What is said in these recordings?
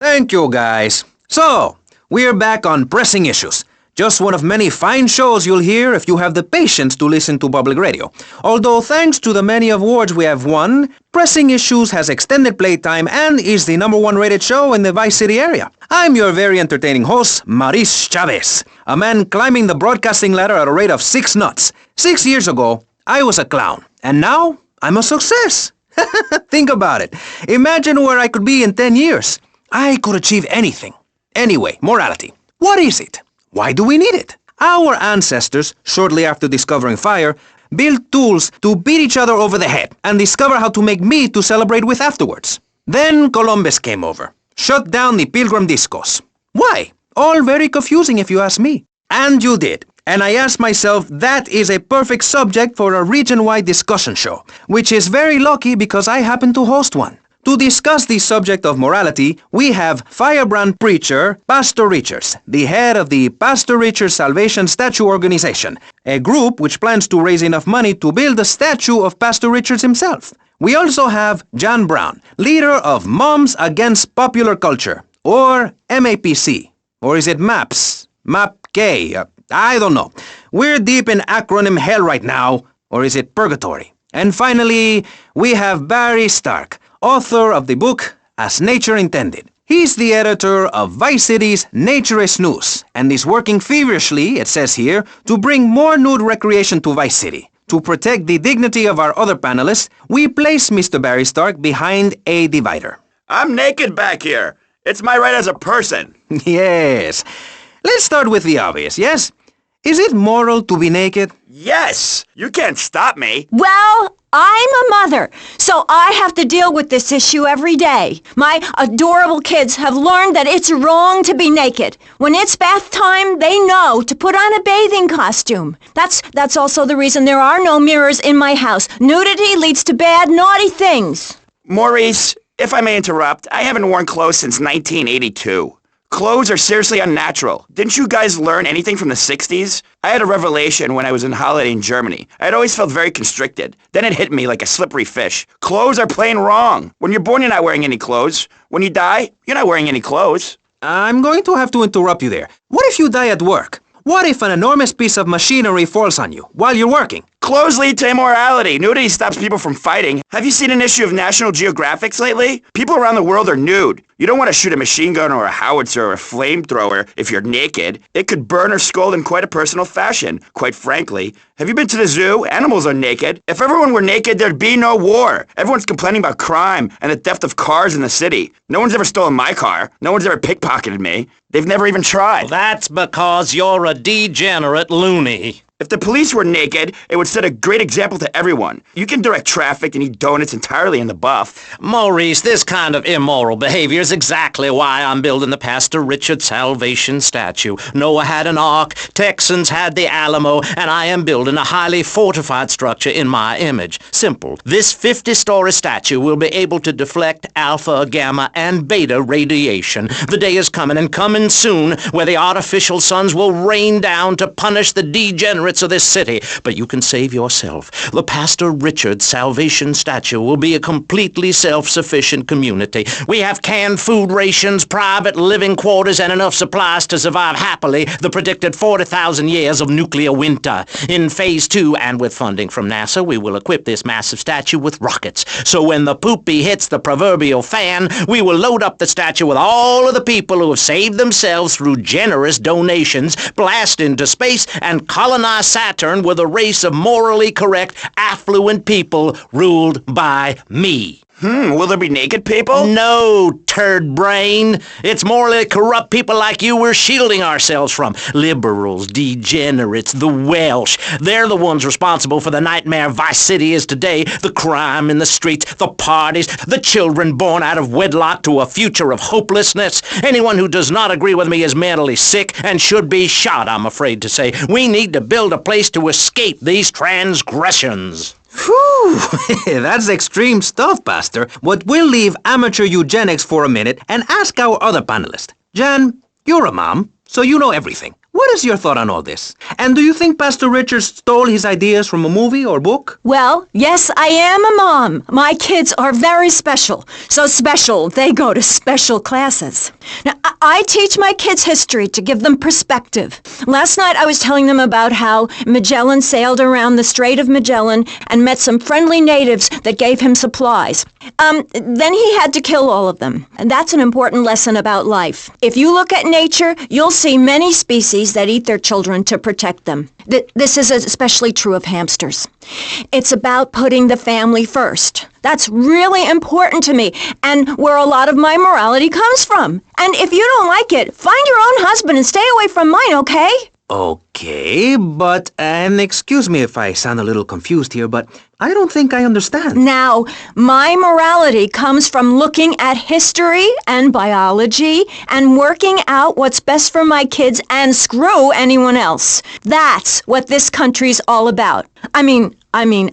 Thank you, guys. So, we're back on Pressing Issues. Just one of many fine shows you'll hear if you have the patience to listen to public radio. Although thanks to the many awards we have won, Pressing Issues has extended playtime and is the #1 rated show in the Vice City area. I'm your very entertaining host, Maurice Chavez, a man climbing the broadcasting ladder at a rate of 6 nuts. 6 years ago, I was a clown, and now I'm a success. Think about it. Imagine where I could be in 10 years. I could achieve anything. Anyway, morality. What is it? Why do we need it? Our ancestors, shortly after discovering fire, built tools to beat each other over the head and discover how to make meat to celebrate with afterwards. Then Columbus came over, shut down the Pilgrim discos. Why? All very confusing if you ask me. And you did. And I asked myself, that is a perfect subject for a region-wide discussion show, which is very lucky because I happen to host one. To discuss the subject of morality, we have firebrand preacher Pastor Richards, the head of the Pastor Richards Salvation Statue Organization, a group which plans to raise enough money to build a statue of Pastor Richards himself. We also have John Brown, leader of Moms Against Popular Culture, or MAPC. Or is it MAPS? MAPK? I don't know. We're deep in acronym hell right now, or is it purgatory? And finally, we have Barry Stark, author of the book As Nature Intended. He's the editor of Vice City's Naturist News, and is working feverishly, it says here, to bring more nude recreation to Vice City. To protect the dignity of our other panelists, we place Mr. Barry Stark behind a divider. I'm naked back here. It's my right as a person. Yes. Let's start with the obvious, yes? Is it moral to be naked? Yes! You can't stop me. Well, I'm a mother, so I have to deal with this issue every day. My adorable kids have learned that it's wrong to be naked. When it's bath time, they know to put on a bathing costume. That's also the reason there are no mirrors in my house. Nudity leads to bad, naughty things. Maurice, if I may interrupt, I haven't worn clothes since 1982. Clothes are seriously unnatural. Didn't you guys learn anything from the 60s? I had a revelation when I was on holiday in Germany. I'd always felt very constricted. Then it hit me like a slippery fish. Clothes are plain wrong. When you're born, you're not wearing any clothes. When you die, you're not wearing any clothes. I'm going to have to interrupt you there. What if you die at work? What if an enormous piece of machinery falls on you while you're working? Clothes lead to immorality. Nudity stops people from fighting. Have you seen an issue of National Geographic lately? People around the world are nude. You don't want to shoot a machine gun or a howitzer or a flamethrower if you're naked. It could burn or scald in quite a personal fashion, quite frankly. Have you been to the zoo? Animals are naked. If everyone were naked, there'd be no war. Everyone's complaining about crime and the theft of cars in the city. No one's ever stolen my car. No one's ever pickpocketed me. They've never even tried. Well, that's because you're a degenerate loony. If the police were naked, it would set a great example to everyone. You can direct traffic and eat donuts entirely in the buff. Maurice, this kind of immoral behavior is exactly why I'm building the Pastor Richard Salvation statue. Noah had an ark, Texans had the Alamo, and I am building a highly fortified structure in my image. Simple. This 50-story statue will be able to deflect alpha, gamma, and beta radiation. The day is coming, and coming soon, where the artificial suns will rain down to punish the degenerates of this city, but you can save yourself. The Pastor Richard Salvation statue will be a completely self-sufficient community. We have canned food rations, private living quarters, and enough supplies to survive happily the predicted 40,000 years of nuclear winter. In Phase 2, and with funding from NASA, we will equip this massive statue with rockets. So when the poopy hits the proverbial fan, we will load up the statue with all of the people who have saved themselves through generous donations, blast into space, and colonize Saturn with a race of morally correct, affluent people ruled by me. Will there be naked people? No, turd brain. It's morally corrupt people like you we're shielding ourselves from. Liberals, degenerates, the Welsh. They're the ones responsible for the nightmare Vice City is today. The crime in the streets, the parties, the children born out of wedlock to a future of hopelessness. Anyone who does not agree with me is mentally sick and should be shot, I'm afraid to say. We need to build a place to escape these transgressions. Whew, that's extreme stuff, Pastor. But we'll leave amateur eugenics for a minute and ask our other panelist. Jan, you're a mom, so you know everything. What is your thought on all this? And do you think Pastor Richard stole his ideas from a movie or book? Well, yes, I am a mom. My kids are very special. So special, they go to special classes. Now, I teach my kids history to give them perspective. Last night I was telling them about how Magellan sailed around the Strait of Magellan and met some friendly natives that gave him supplies. Then he had to kill all of them. And that's an important lesson about life. If you look at nature, you'll see many species that eat their children to protect them. This is especially true of hamsters. It's about putting the family first. That's really important to me, and where a lot of my morality comes from. And if you don't like it, find your own husband and stay away from mine, okay? Okay, but, and excuse me if I sound a little confused here, but I don't think I understand. Now, my morality comes from looking at history and biology and working out what's best for my kids and screw anyone else. That's what this country's all about. I mean,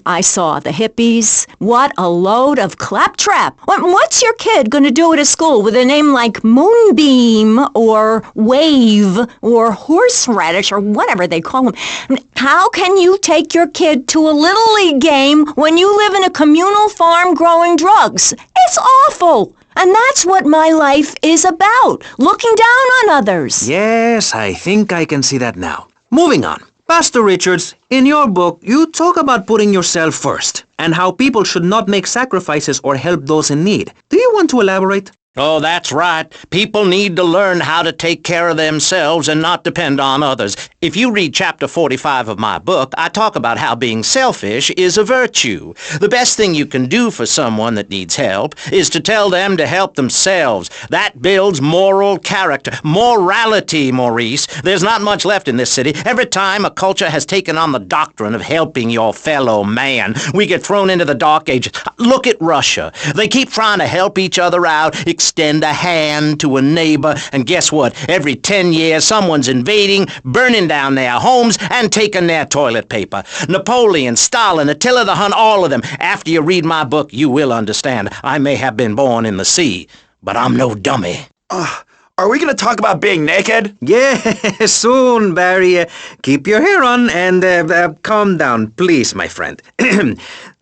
I saw the hippies. What a load of claptrap. What's your kid going to do at a school with a name like Moonbeam or Wave or Horseradish or whatever they call them? How can you take your kid to a Little League game when you live in a communal farm growing drugs? It's awful. And that's what my life is about, looking down on others. Yes, I think I can see that now. Moving on. Pastor Richards, in your book, you talk about putting yourself first and how people should not make sacrifices or help those in need. Do you want to elaborate? Oh, that's right. People need to learn how to take care of themselves and not depend on others. If you read chapter 45 of my book, I talk about how being selfish is a virtue. The best thing you can do for someone that needs help is to tell them to help themselves. That builds moral character. Morality, Maurice. There's not much left in this city. Every time a culture has taken on the doctrine of helping your fellow man, we get thrown into the dark ages. Look at Russia. They keep trying to help each other out, extend a hand to a neighbor, and guess what? Every 10 years, someone's invading, burning down their homes, and taking their toilet paper. Napoleon, Stalin, Attila the Hun, all of them. After you read my book, you will understand. I may have been born in the sea, but I'm no dummy. Are we going to talk about being naked? Yeah, soon, Barry. Keep your hair on and calm down, please, my friend.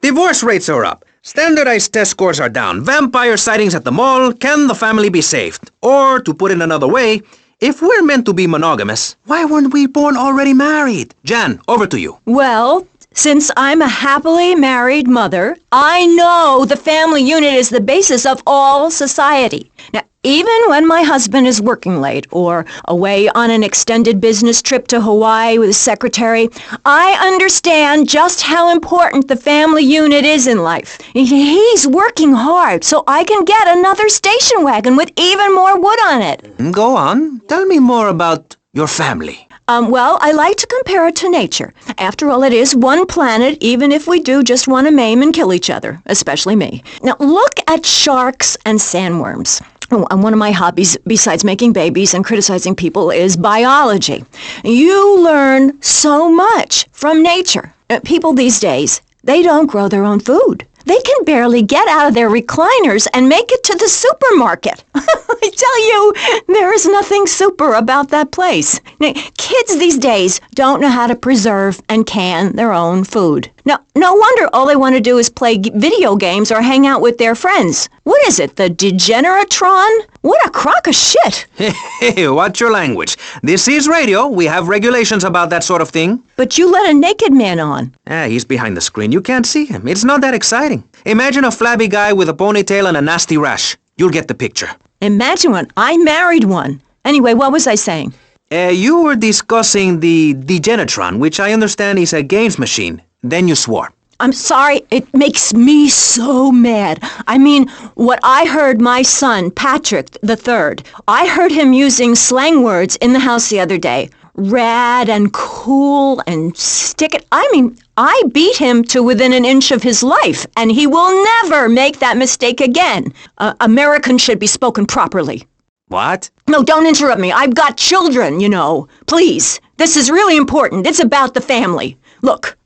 Divorce rates are up. Standardized test scores are down. Vampire sightings at the mall. Can the family be saved? Or, to put it another way, if we're meant to be monogamous, why weren't we born already married? Jan, over to you. Well, since I'm a happily married mother, I know the family unit is the basis of all society. Now, even when my husband is working late or away on an extended business trip to Hawaii with his secretary, I understand just how important the family unit is in life. He's working hard so I can get another station wagon with even more wood on it. Go on. Tell me more about your family. Well, I like to compare it to nature. After all, it is one planet, even if we do just want to maim and kill each other, especially me. Now, look at sharks and sandworms. Oh, and one of my hobbies, besides making babies and criticizing people, is biology. You learn so much from nature. People these days, they don't grow their own food. They can barely get out of their recliners and make it to the supermarket. I tell you, there is nothing super about that place. Now, kids these days don't know how to preserve and can their own food. Now, no wonder all they want to do is play video games or hang out with their friends. What is it, the Degeneratron? What a crock of shit. Hey, watch your language. This is radio. We have regulations about that sort of thing. But you let a naked man on. He's behind the screen. You can't see him. It's not that exciting. Imagine a flabby guy with a ponytail and a nasty rash. You'll get the picture. Imagine one. I married one. Anyway, what was I saying? You were discussing the Degenetron, which I understand is a games machine. Then you swore. I'm sorry, it makes me so mad. I mean, what I heard my son, Patrick III, I heard him using slang words in the house the other day. Rad and cool and stick it. I mean, I beat him to within an inch of his life, and he will never make that mistake again. Americans should be spoken properly. What? No, don't interrupt me. I've got children, you know. Please, this is really important. It's about the family. Look.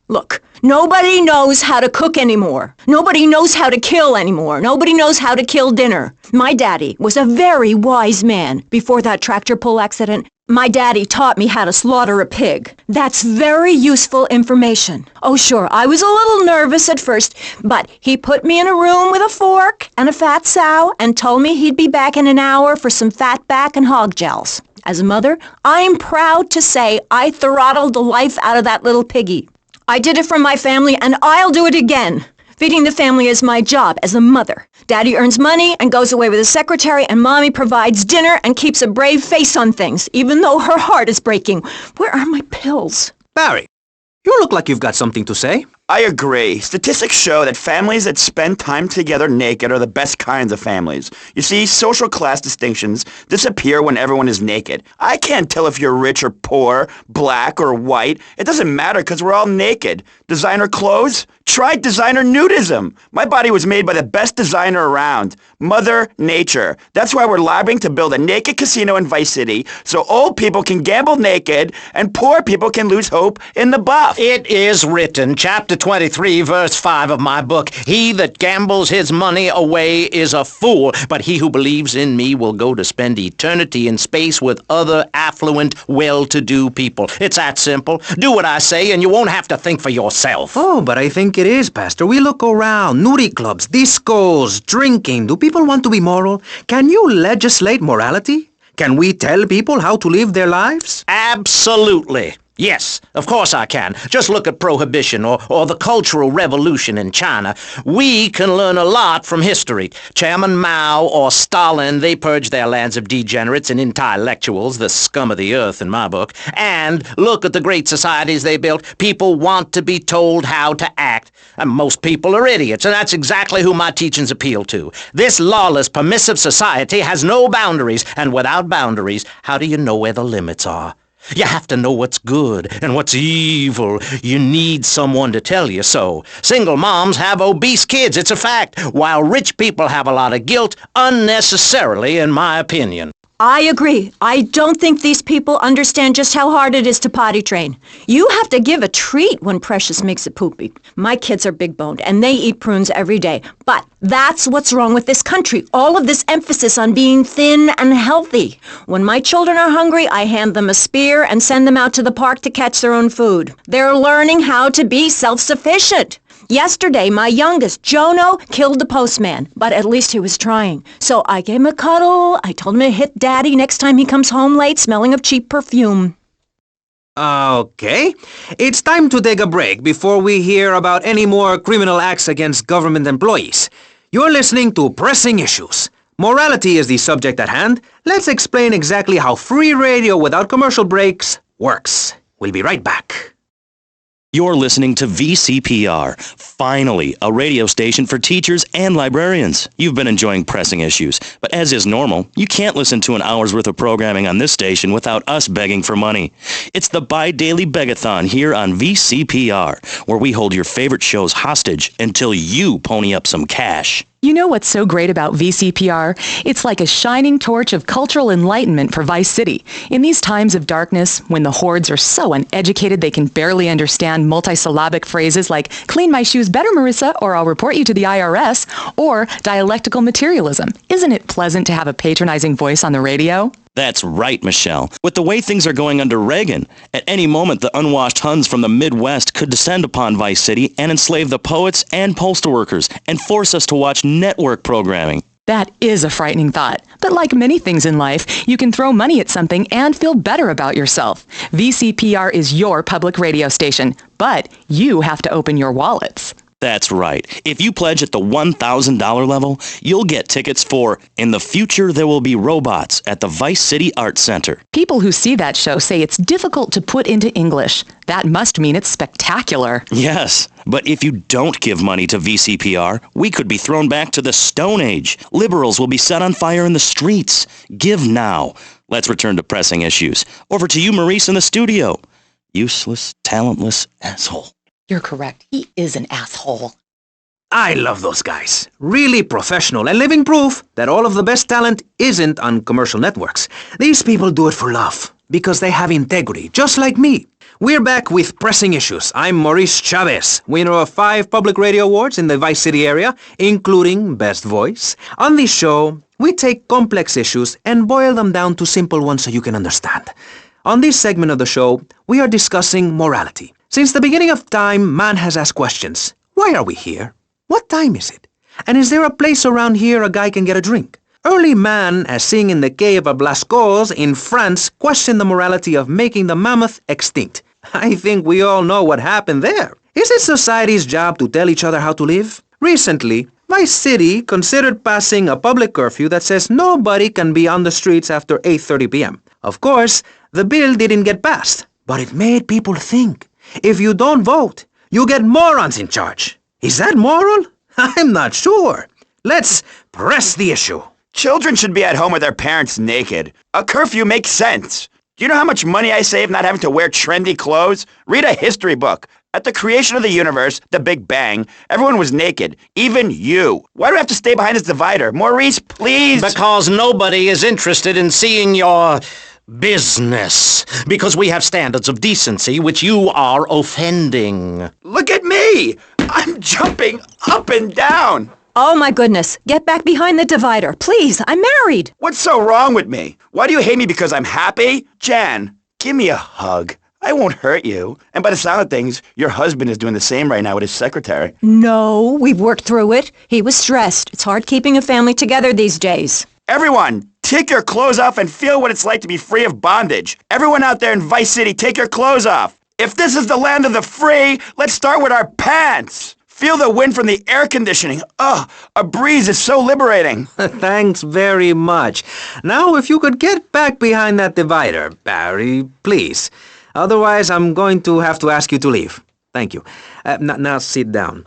Nobody knows how to cook anymore. Nobody knows how to kill anymore. Nobody knows how to kill dinner. My daddy was a very wise man before that tractor pull accident. My daddy taught me how to slaughter a pig. That's very useful information. Oh, sure, I was a little nervous at first, but he put me in a room with a fork and a fat sow and told me he'd be back in an hour for some fat back and hog gels. As a mother, I'm proud to say I throttled the life out of that little piggy. I did it for my family, and I'll do it again. Feeding the family is my job as a mother. Daddy earns money and goes away with his secretary, and Mommy provides dinner and keeps a brave face on things, even though her heart is breaking. Where are my pills? Barry, you look like you've got something to say. I agree. Statistics show that families that spend time together naked are the best kinds of families. You see, social class distinctions disappear when everyone is naked. I can't tell if you're rich or poor, black or white. It doesn't matter because we're all naked. Designer clothes? Try designer nudism. My body was made by the best designer around, Mother Nature. That's why we're lobbying to build a naked casino in Vice City so old people can gamble naked and poor people can lose hope in the buff. It is written, chapter 23, verse 5 of my book, "He that gambles his money away is a fool, but he who believes in me will go to spend eternity in space with other affluent, well-to-do people." It's that simple. Do what I say and you won't have to think for yourself. Oh, but I think it is, Pastor. We look around. Nudie clubs, discos, drinking. Do people want to be moral? Can you legislate morality? Can we tell people how to live their lives? Absolutely. Yes, of course I can. Just look at Prohibition or the Cultural Revolution in China. We can learn a lot from history. Chairman Mao or Stalin, they purged their lands of degenerates and intellectuals, the scum of the earth in my book. And look at the great societies they built. People want to be told how to act. And most people are idiots, and that's exactly who my teachings appeal to. This lawless, permissive society has no boundaries, and without boundaries, how do you know where the limits are? You have to know what's good and what's evil. You need someone to tell you so. Single moms have obese kids, it's a fact, while rich people have a lot of guilt, unnecessarily, in my opinion. I agree. I don't think these people understand just how hard it is to potty train. You have to give a treat when Precious makes it poopy. My kids are big-boned, and they eat prunes every day. But that's what's wrong with this country. All of this emphasis on being thin and healthy. When my children are hungry, I hand them a spear and send them out to the park to catch their own food. They're learning how to be self-sufficient. Yesterday, my youngest, Jono, killed the postman, but at least he was trying. So I gave him a cuddle. I told him to hit Daddy next time he comes home late smelling of cheap perfume. Okay. It's time to take a break before we hear about any more criminal acts against government employees. You're listening to Pressing Issues. Morality is the subject at hand. Let's explain exactly how free radio without commercial breaks works. We'll be right back. You're listening to VCPR, finally, a radio station for teachers and librarians. You've been enjoying Pressing Issues, but as is normal, you can't listen to an hour's worth of programming on this station without us begging for money. It's the bi-daily Beg-a-thon here on VCPR, where we hold your favorite shows hostage until you pony up some cash. You know what's so great about VCPR? It's like a shining torch of cultural enlightenment for Vice City. In these times of darkness, when the hordes are so uneducated they can barely understand multisyllabic phrases like, "Clean my shoes better, Marissa," or "I'll report you to the IRS," or dialectical materialism. Isn't it pleasant to have a patronizing voice on the radio? That's right, Michelle. With the way things are going under Reagan, at any moment the unwashed Huns from the Midwest could descend upon Vice City and enslave the poets and postal workers and force us to watch network programming. That is a frightening thought. But like many things in life, you can throw money at something and feel better about yourself. VCPR is your public radio station, but you have to open your wallets. That's right. If you pledge at the $1,000 level, you'll get tickets for In the Future There Will Be Robots at the Vice City Arts Center. People who see that show say it's difficult to put into English. That must mean it's spectacular. Yes, but if you don't give money to VCPR, we could be thrown back to the Stone Age. Liberals will be set on fire in the streets. Give now. Let's return to Pressing Issues. Over to you, Maurice, in the studio. Useless, talentless asshole. You're correct. He is an asshole. I love those guys. Really professional and living proof that all of the best talent isn't on commercial networks. These people do it for love, because they have integrity, just like me. We're back with Pressing Issues. I'm Maurice Chavez, winner of 5 public radio awards in the Vice City area, including Best Voice. On this show, we take complex issues and boil them down to simple ones so you can understand. On this segment of the show, we are discussing morality. Since the beginning of time, man has asked questions. Why are we here? What time is it? And is there a place around here a guy can get a drink? Early man, as seen in the cave of Lascaux in France, questioned the morality of making the mammoth extinct. I think we all know what happened there. Is it society's job to tell each other how to live? Recently, Vice City considered passing a public curfew that says nobody can be on the streets after 8:30 p.m. Of course, the bill didn't get passed, but it made people think. If you don't vote, you get morons in charge. Is that moral? I'm not sure. Let's press the issue. Children should be at home with their parents naked. A curfew makes sense. Do you know how much money I save not having to wear trendy clothes? Read a history book. At the creation of the universe, the Big Bang, everyone was naked. Even you. Why do I have to stay behind this divider? Maurice, please! Because nobody is interested in seeing your business. Because we have standards of decency which you are offending. Look at me! I'm jumping up and down! Oh my goodness, get back behind the divider, please. I'm married. What's so wrong with me? Why do you hate me because I'm happy? Jan, give me a hug. I won't hurt you. And by the sound of things, your husband is doing the same right now with his secretary. No, we've worked through it. He was stressed. It's hard keeping a family together these days. Everyone, take your clothes off and feel what it's like to be free of bondage. Everyone out there in Vice City, take your clothes off. If this is the land of the free, let's start with our pants. Feel the wind from the air conditioning. Ugh, a breeze is so liberating. Thanks very much. Now, if you could get back behind that divider, Barry, please. Otherwise, I'm going to have to ask you to leave. Thank you. Now sit down.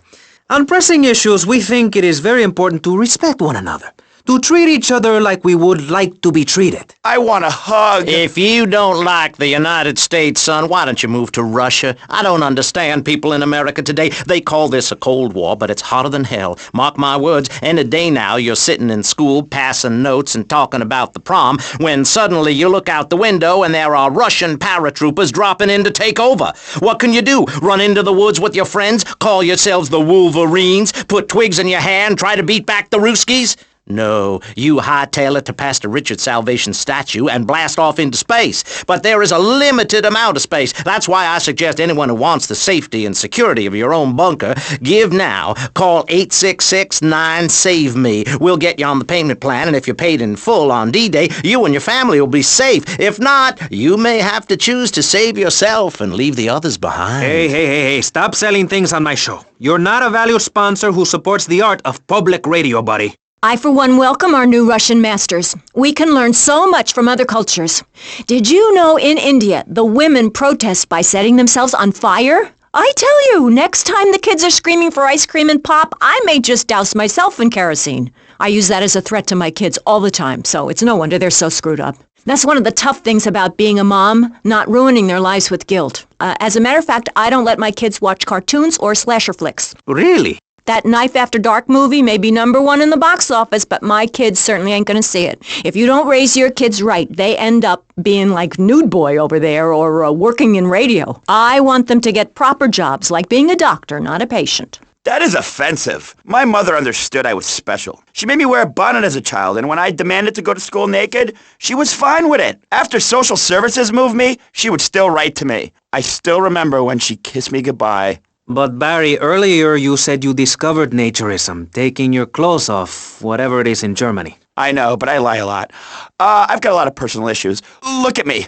On pressing issues, we think it is very important to respect one another, to treat each other like we would like to be treated. I want a hug. If you don't like the United States, son, why don't you move to Russia? I don't understand people in America today. They call this a Cold War, but it's hotter than hell. Mark my words, any day now you're sitting in school passing notes and talking about the prom when suddenly you look out the window and there are Russian paratroopers dropping in to take over. What can you do? Run into the woods with your friends? Call yourselves the Wolverines? Put twigs in your hair and try to beat back the Ruskies? No, you hightail it to Pastor Richard's Salvation statue and blast off into space. But there is a limited amount of space. That's why I suggest anyone who wants the safety and security of your own bunker, give now. Call 866-9-SAVE-ME. We'll get you on the payment plan, and if you're paid in full on D-Day, you and your family will be safe. If not, you may have to choose to save yourself and leave the others behind. Hey, stop selling things on my show. You're not a valued sponsor who supports the art of public radio, buddy. I, for one, welcome our new Russian masters. We can learn so much from other cultures. Did you know in India, the women protest by setting themselves on fire? I tell you, next time the kids are screaming for ice cream and pop, I may just douse myself in kerosene. I use that as a threat to my kids all the time, so it's no wonder they're so screwed up. That's one of the tough things about being a mom, not ruining their lives with guilt. As a matter of fact, I don't let my kids watch cartoons or slasher flicks. Really? That Knife After Dark movie may be #1 in the box office, but my kids certainly ain't gonna see it. If you don't raise your kids right, they end up being like Nude Boy over there or working in radio. I want them to get proper jobs, like being a doctor, not a patient. That is offensive. My mother understood I was special. She made me wear a bonnet as a child, and when I demanded to go to school naked, she was fine with it. After social services moved me, she would still write to me. I still remember when she kissed me goodbye. But Barry, earlier you said you discovered naturism, taking your clothes off, whatever it is in Germany. I know, but I lie a lot. I've got a lot of personal issues. Look at me.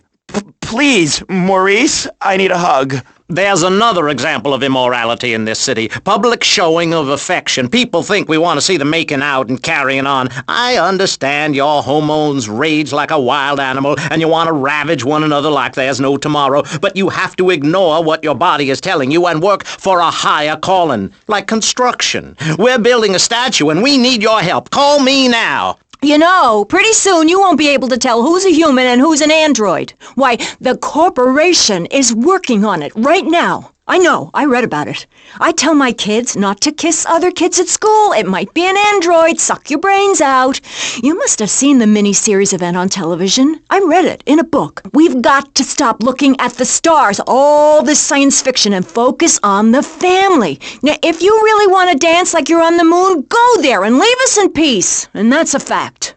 Please, Maurice, I need a hug. There's another example of immorality in this city. Public showing of affection. People think we want to see them making out and carrying on. I understand your hormones rage like a wild animal and you want to ravage one another like there's no tomorrow, but you have to ignore what your body is telling you and work for a higher calling, like construction. We're building a statue and we need your help. Call me now. You know, pretty soon you won't be able to tell who's a human and who's an android. Why, the corporation is working on it right now. I know, I read about it. I tell my kids not to kiss other kids at school. It might be an android, suck your brains out. You must have seen the mini-series event on television. I read it in a book. We've got to stop looking at the stars, all this science fiction, and focus on the family. Now, if you really want to dance like you're on the moon, go there and leave us in peace. And that's a fact.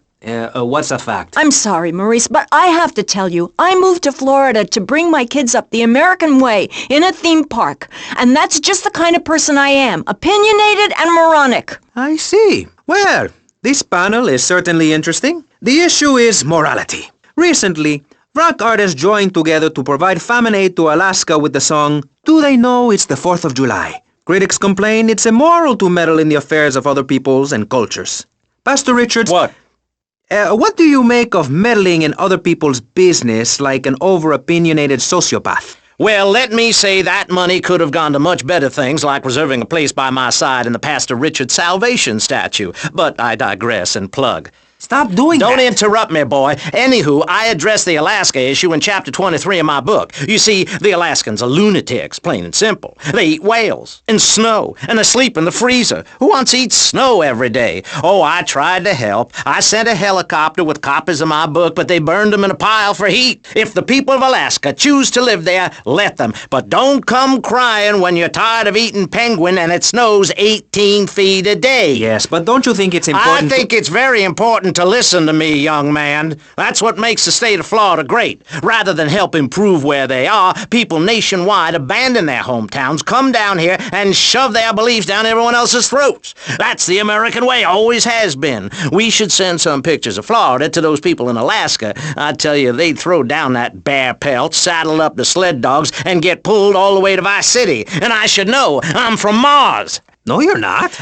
What's a fact? I'm sorry, Maurice, but I have to tell you, I moved to Florida to bring my kids up the American way in a theme park. And that's just the kind of person I am, opinionated and moronic. I see. Well, this panel is certainly interesting. The issue is morality. Recently, rock artists joined together to provide famine aid to Alaska with the song, Do They Know It's the 4th of July? Critics complain it's immoral to meddle in the affairs of other peoples and cultures. Pastor Richards... What? What do you make of meddling in other people's business like an over-opinionated sociopath? Well, let me say that money could have gone to much better things, like reserving a place by my side in the Pastor Richard Salvation statue. But I digress and plug. Stop doing that. Don't interrupt me, boy. Anywho, I addressed the Alaska issue in Chapter 23 of my book. You see, the Alaskans are lunatics, plain and simple. They eat whales and snow, and they sleep in the freezer. Who wants to eat snow every day? Oh, I tried to help. I sent a helicopter with copies of my book, but they burned them in a pile for heat. If the people of Alaska choose to live there, let them. But don't come crying when you're tired of eating penguin and it snows 18 feet a day. Yes, but don't you think it's important I think it's very important to listen to me, young man. That's what makes the state of Florida great. Rather than help improve where they are, people nationwide abandon their hometowns, come down here, and shove their beliefs down everyone else's throats. That's the American way, always has been. We should send some pictures of Florida to those people in Alaska. I tell you, they'd throw down that bear pelt, saddle up the sled dogs, and get pulled all the way to Vice City. And I should know, I'm from Mars. No, you're not.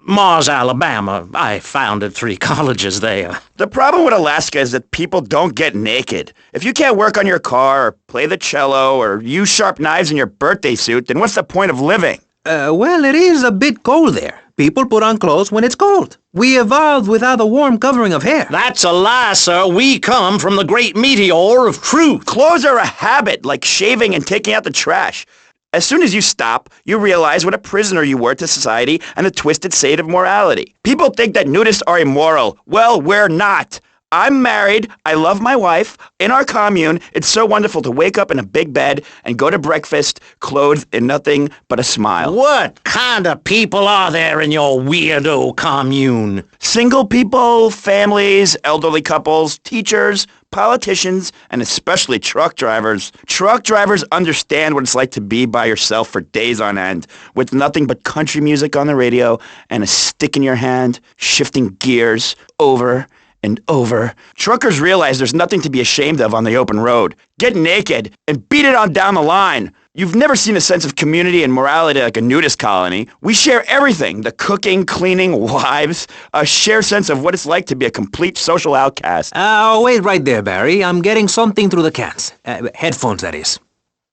Mars, Alabama. I founded 3 colleges there. The problem with Alaska is that people don't get naked. If you can't work on your car or play the cello or use sharp knives in your birthday suit, then what's the point of living? Well, it is a bit cold there. People put on clothes when it's cold. We evolved without a warm covering of hair. That's a lie, sir. We come from the great meteor of truth. Clothes are a habit, like shaving and taking out the trash. As soon as you stop, you realize what a prisoner you were to society and the twisted state of morality. People think that nudists are immoral. Well, we're not. I'm married. I love my wife. In our commune, it's so wonderful to wake up in a big bed and go to breakfast clothed in nothing but a smile. What kind of people are there in your weirdo commune? Single people, families, elderly couples, teachers, politicians, and especially truck drivers. Truck drivers understand what it's like to be by yourself for days on end, with nothing but country music on the radio and a stick in your hand, shifting gears over and over. Truckers realize there's nothing to be ashamed of on the open road. Get naked and beat it on down the line. You've never seen a sense of community and morality like a nudist colony. We share everything, the cooking, cleaning, wives, a shared sense of what it's like to be a complete social outcast. Wait right there, Barry. I'm getting something through the cans. Headphones, that is.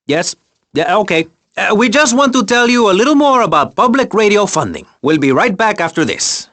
Yes? Yeah, okay. We just want to tell you a little more about public radio funding. We'll be right back after this.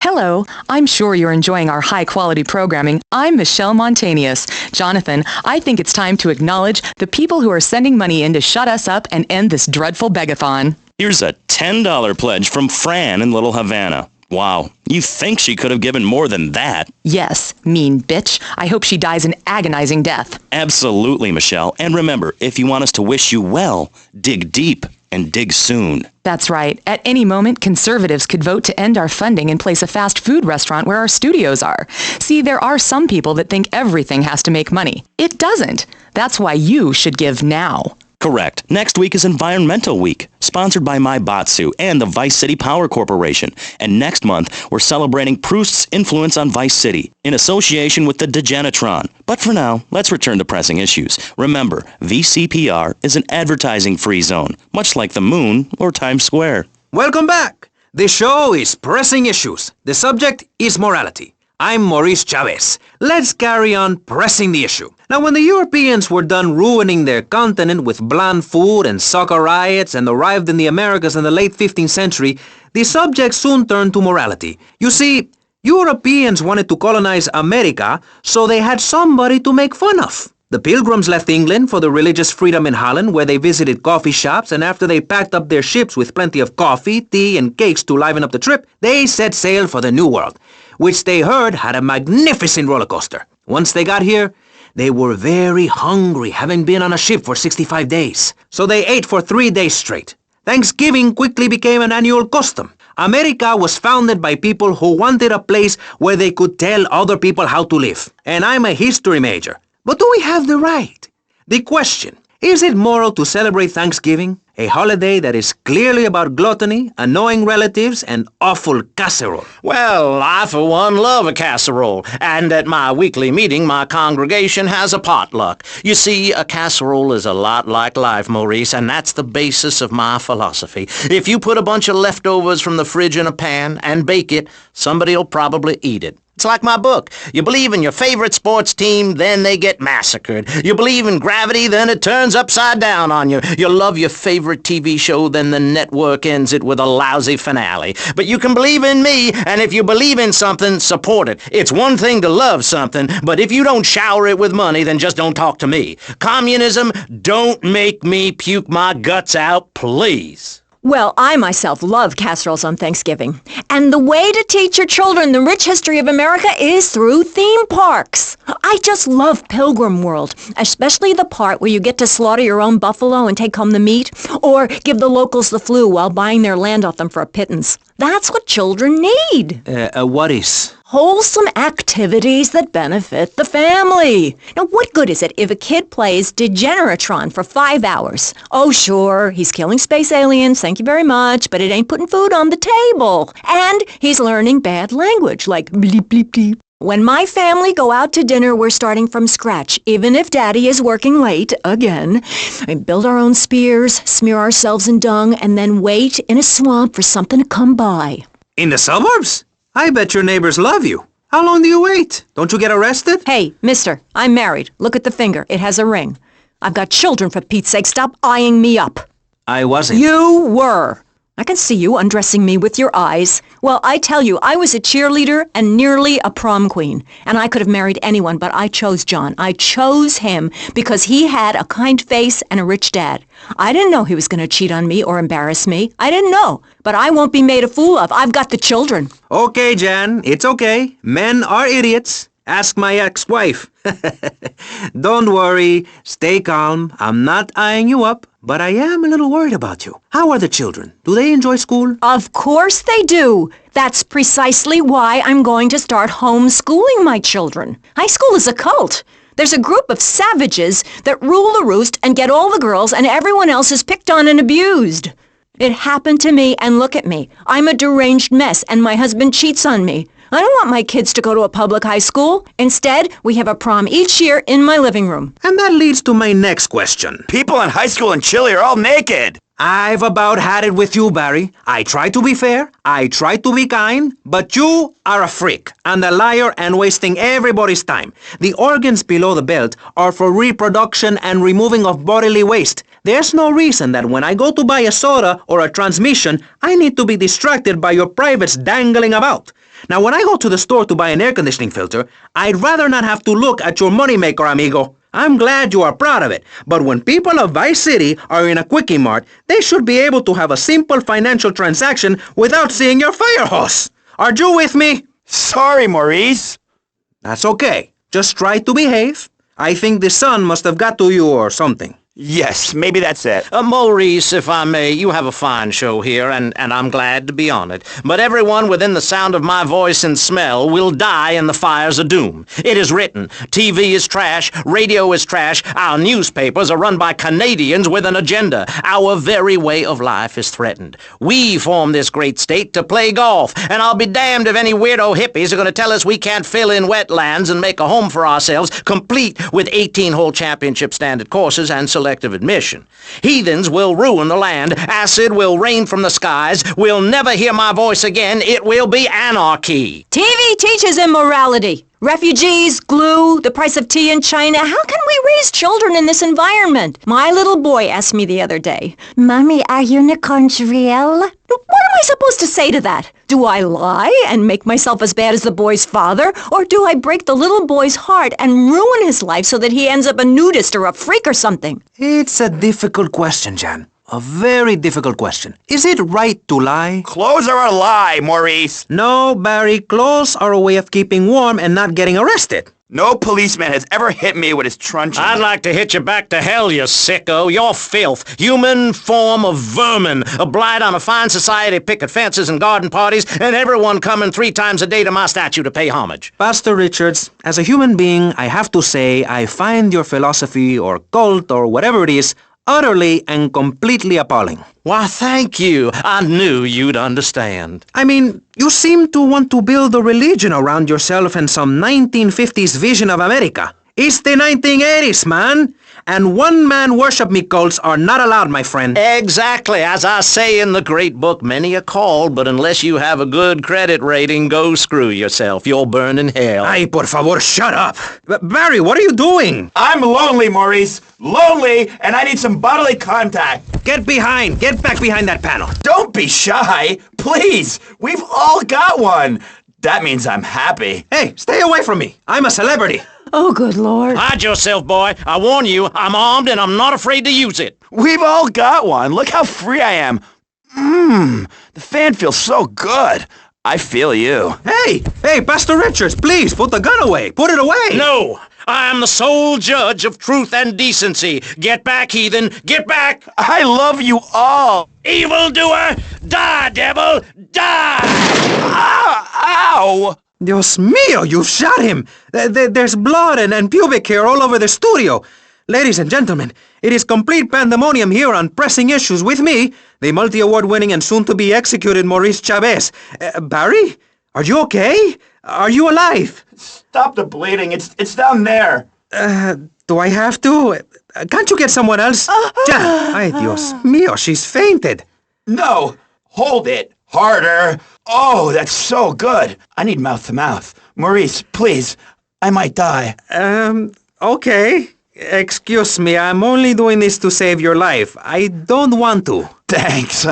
Hello, I'm sure you're enjoying our high-quality programming. I'm Michelle Montanius. Jonathan, I think it's time to acknowledge the people who are sending money in to shut us up and end this dreadful Beg-a-thon. Here's a $10 pledge from Fran in Little Havana. Wow, you think she could have given more than that? Yes, mean bitch. I hope she dies an agonizing death. Absolutely, Michelle. And remember, if you want us to wish you well, dig deep and dig soon. That's right. At any moment, conservatives could vote to end our funding and place a fast food restaurant where our studios are. See, there are some people that think everything has to make money. It doesn't. That's why you should give now. Correct. Next week is Environmental Week, sponsored by My Batsu and the Vice City Power Corporation. And next month, we're celebrating Proust's influence on Vice City in association with the Degenitron. But for now, let's return to pressing issues. Remember, VCPR is an advertising-free zone, much like the moon or Times Square. Welcome back. The show is Pressing Issues. The subject is morality. I'm Maurice Chavez. Let's carry on pressing the issue. Now, when the Europeans were done ruining their continent with bland food and soccer riots and arrived in the Americas in the late 15th century, the subject soon turned to morality. You see, Europeans wanted to colonize America, so they had somebody to make fun of. The Pilgrims left England for the religious freedom in Holland, where they visited coffee shops, and after they packed up their ships with plenty of coffee, tea, and cakes to liven up the trip, they set sail for the New World, which they heard had a magnificent roller coaster. Once they got here, they were very hungry, having been on a ship for 65 days. So they ate for 3 days straight. Thanksgiving quickly became an annual custom. America was founded by people who wanted a place where they could tell other people how to live. And I'm a history major. But do we have the right? The question, is it moral to celebrate Thanksgiving, a holiday that is clearly about gluttony, annoying relatives, and awful casserole? Well, I for one love a casserole, and at my weekly meeting my congregation has a potluck. You see, a casserole is a lot like life, Maurice, and that's the basis of my philosophy. If you put a bunch of leftovers from the fridge in a pan and bake it, somebody'll probably eat it. It's like my book. You believe in your favorite sports team, then they get massacred. You believe in gravity, then it turns upside down on you. You love your favorite TV show, then the network ends it with a lousy finale. But you can believe in me, and if you believe in something, support it. It's one thing to love something, but if you don't shower it with money, then just don't talk to me. Communism, don't make me puke my guts out, please. Well, I myself love casseroles on Thanksgiving. And the way to teach your children the rich history of America is through theme parks. I just love Pilgrim World, especially the part where you get to slaughter your own buffalo and take home the meat, or give the locals the flu while buying their land off them for a pittance. That's what children need. What is? Wholesome activities that benefit the family. Now, what good is it if a kid plays Degeneratron for 5 hours? Oh, sure, he's killing space aliens, thank you very much, but it ain't putting food on the table. And he's learning bad language, like bleep, bleep, bleep. When my family go out to dinner, we're starting from scratch, even if Daddy is working late, again. We build our own spears, smear ourselves in dung, and then wait in a swamp for something to come by. In the suburbs? I bet your neighbors love you. How long do you wait? Don't you get arrested? Hey, mister, I'm married. Look at the finger. It has a ring. I've got children, for Pete's sake. Stop eyeing me up. I wasn't. You were. I can see you undressing me with your eyes. Well, I tell you, I was a cheerleader and nearly a prom queen. And I could have married anyone, but I chose John. I chose him because he had a kind face and a rich dad. I didn't know he was going to cheat on me or embarrass me. I didn't know. But I won't be made a fool of. I've got the children. Okay, Jan, it's okay. Men are idiots. Ask my ex-wife. Don't worry. Stay calm. I'm not eyeing you up, but I am a little worried about you. How are the children? Do they enjoy school? Of course they do. That's precisely why I'm going to start homeschooling my children. High school is a cult. There's a group of savages that rule the roost and get all the girls, and everyone else is picked on and abused. It happened to me, and look at me. I'm a deranged mess, and my husband cheats on me. I don't want my kids to go to a public high school. Instead, we have a prom each year in my living room. And that leads to my next question. People in high school in Chile are all naked. I've about had it with you, Barry. I try to be fair, I try to be kind, but you are a freak and a liar and wasting everybody's time. The organs below the belt are for reproduction and removing of bodily waste. There's no reason that when I go to buy a soda or a transmission, I need to be distracted by your privates dangling about. Now, when I go to the store to buy an air conditioning filter, I'd rather not have to look at your moneymaker, amigo. I'm glad you are proud of it, but when people of Vice City are in a Quickie Mart, they should be able to have a simple financial transaction without seeing your fire hose. Are you with me? Sorry, Maurice. That's okay. Just try to behave. I think the sun must have got to you or something. Yes, maybe that's it. Maurice, if I may, you have a fine show here, and I'm glad to be on it. But everyone within the sound of my voice and smell will die in the fires of doom. It is written. TV is trash. Radio is trash. Our newspapers are run by Canadians with an agenda. Our very way of life is threatened. We formed this great state to play golf, and I'll be damned if any weirdo hippies are going to tell us we can't fill in wetlands and make a home for ourselves, complete with 18-hole championship standard courses and selective admission. Heathens will ruin the land. Acid will rain from the skies. We'll never hear my voice again. It will be anarchy. TV teaches immorality. Refugees, glue, the price of tea in China. How can we raise children in this environment? My little boy asked me the other day, Mommy, are unicorns real? What am I supposed to say to that? Do I lie and make myself as bad as the boy's father? Or do I break the little boy's heart and ruin his life so that he ends up a nudist or a freak or something? It's a difficult question, Jan. A very difficult question. Is it right to lie? Clothes are a lie, Maurice. No, Barry, clothes are a way of keeping warm and not getting arrested. No policeman has ever hit me with his truncheon. I'd like to hit you back to hell, you sicko. You're filth. Human form of vermin. A blight on a fine society, picket fences and garden parties, and everyone coming 3 times a day to my statue to pay homage. Pastor Richards, as a human being, I have to say I find your philosophy or cult or whatever it is utterly and completely appalling. Why, thank you. I knew you'd understand. I mean, you seem to want to build a religion around yourself and some 1950s vision of America. It's the 1980s, man. And one-man worship me cults are not allowed, my friend. Exactly. As I say in the great book, many are called, but unless you have a good credit rating, go screw yourself. You'll burn in hell. Ay, por favor, shut up. Barry, what are you doing? I'm lonely, Maurice. Lonely, and I need some bodily contact. Get back behind that panel. Don't be shy. Please. We've all got one. That means I'm happy. Hey, stay away from me. I'm a celebrity. Oh, good Lord. Hide yourself, boy. I warn you, I'm armed and I'm not afraid to use it. We've all got one. Look how free I am. The fan feels so good. I feel you. Hey, Pastor Richards, please, put the gun away. Put it away. No, I am the sole judge of truth and decency. Get back, heathen. Get back. I love you all. Evildoer, die, devil, die! Ow! Dios mío, you've shot him. There's blood and pubic hair all over the studio. Ladies and gentlemen, it is complete pandemonium here on Pressing Issues with me, the multi-award-winning and soon-to-be executed Maurice Chavez. Barry, are you okay? Are you alive? Stop the bleeding. It's down there. Do I have to? Can't you get someone else? Ay, Dios mío, she's fainted. No. Hold it. Harder. Oh, that's so good. I need mouth-to-mouth. Maurice, please. I might die. Okay. Excuse me, I'm only doing this to save your life. I don't want to. Thanks.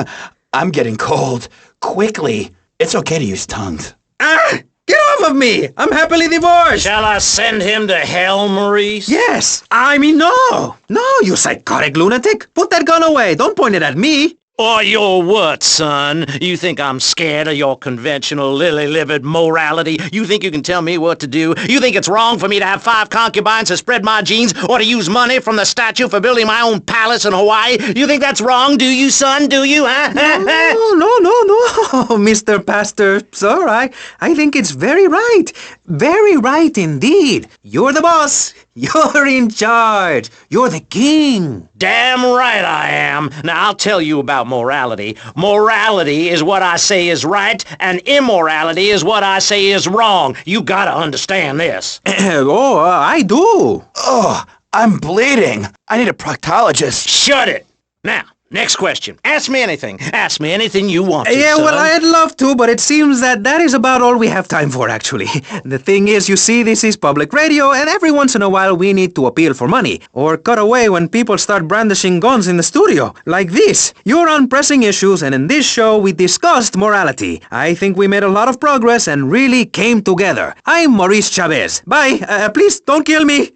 I'm getting cold. Quickly. It's okay to use tongues. Get off of me! I'm happily divorced! Shall I send him to hell, Maurice? Yes! I mean, no! No, you psychotic lunatic! Put that gun away! Don't point it at me! Or your what, son? You think I'm scared of your conventional lily-livered morality? You think you can tell me what to do? You think it's wrong for me to have 5 concubines to spread my genes or to use money from the statue for building my own palace in Hawaii? You think that's wrong, do you, son? Do you, huh? No, Mr. Pastor, sir, I think it's very right. Very right indeed. You're the boss. You're in charge. You're the king. Damn right I am. Now, I'll tell you about morality. Morality is what I say is right, and immorality is what I say is wrong. You gotta understand this. I do. Oh, I'm bleeding. I need a proctologist. Shut it. Now, next question. Ask me anything. Ask me anything you want to, Yeah, son. well, I'd love to, but it seems that is about all we have time for, actually. The thing is, you see, this is public radio, and every once in a while we need to appeal for money, or cut away when people start brandishing guns in the studio. Like this. You're on Pressing Issues, and in this show we discussed morality. I think we made a lot of progress and really came together. I'm Maurice Chavez. Bye. Please, don't kill me.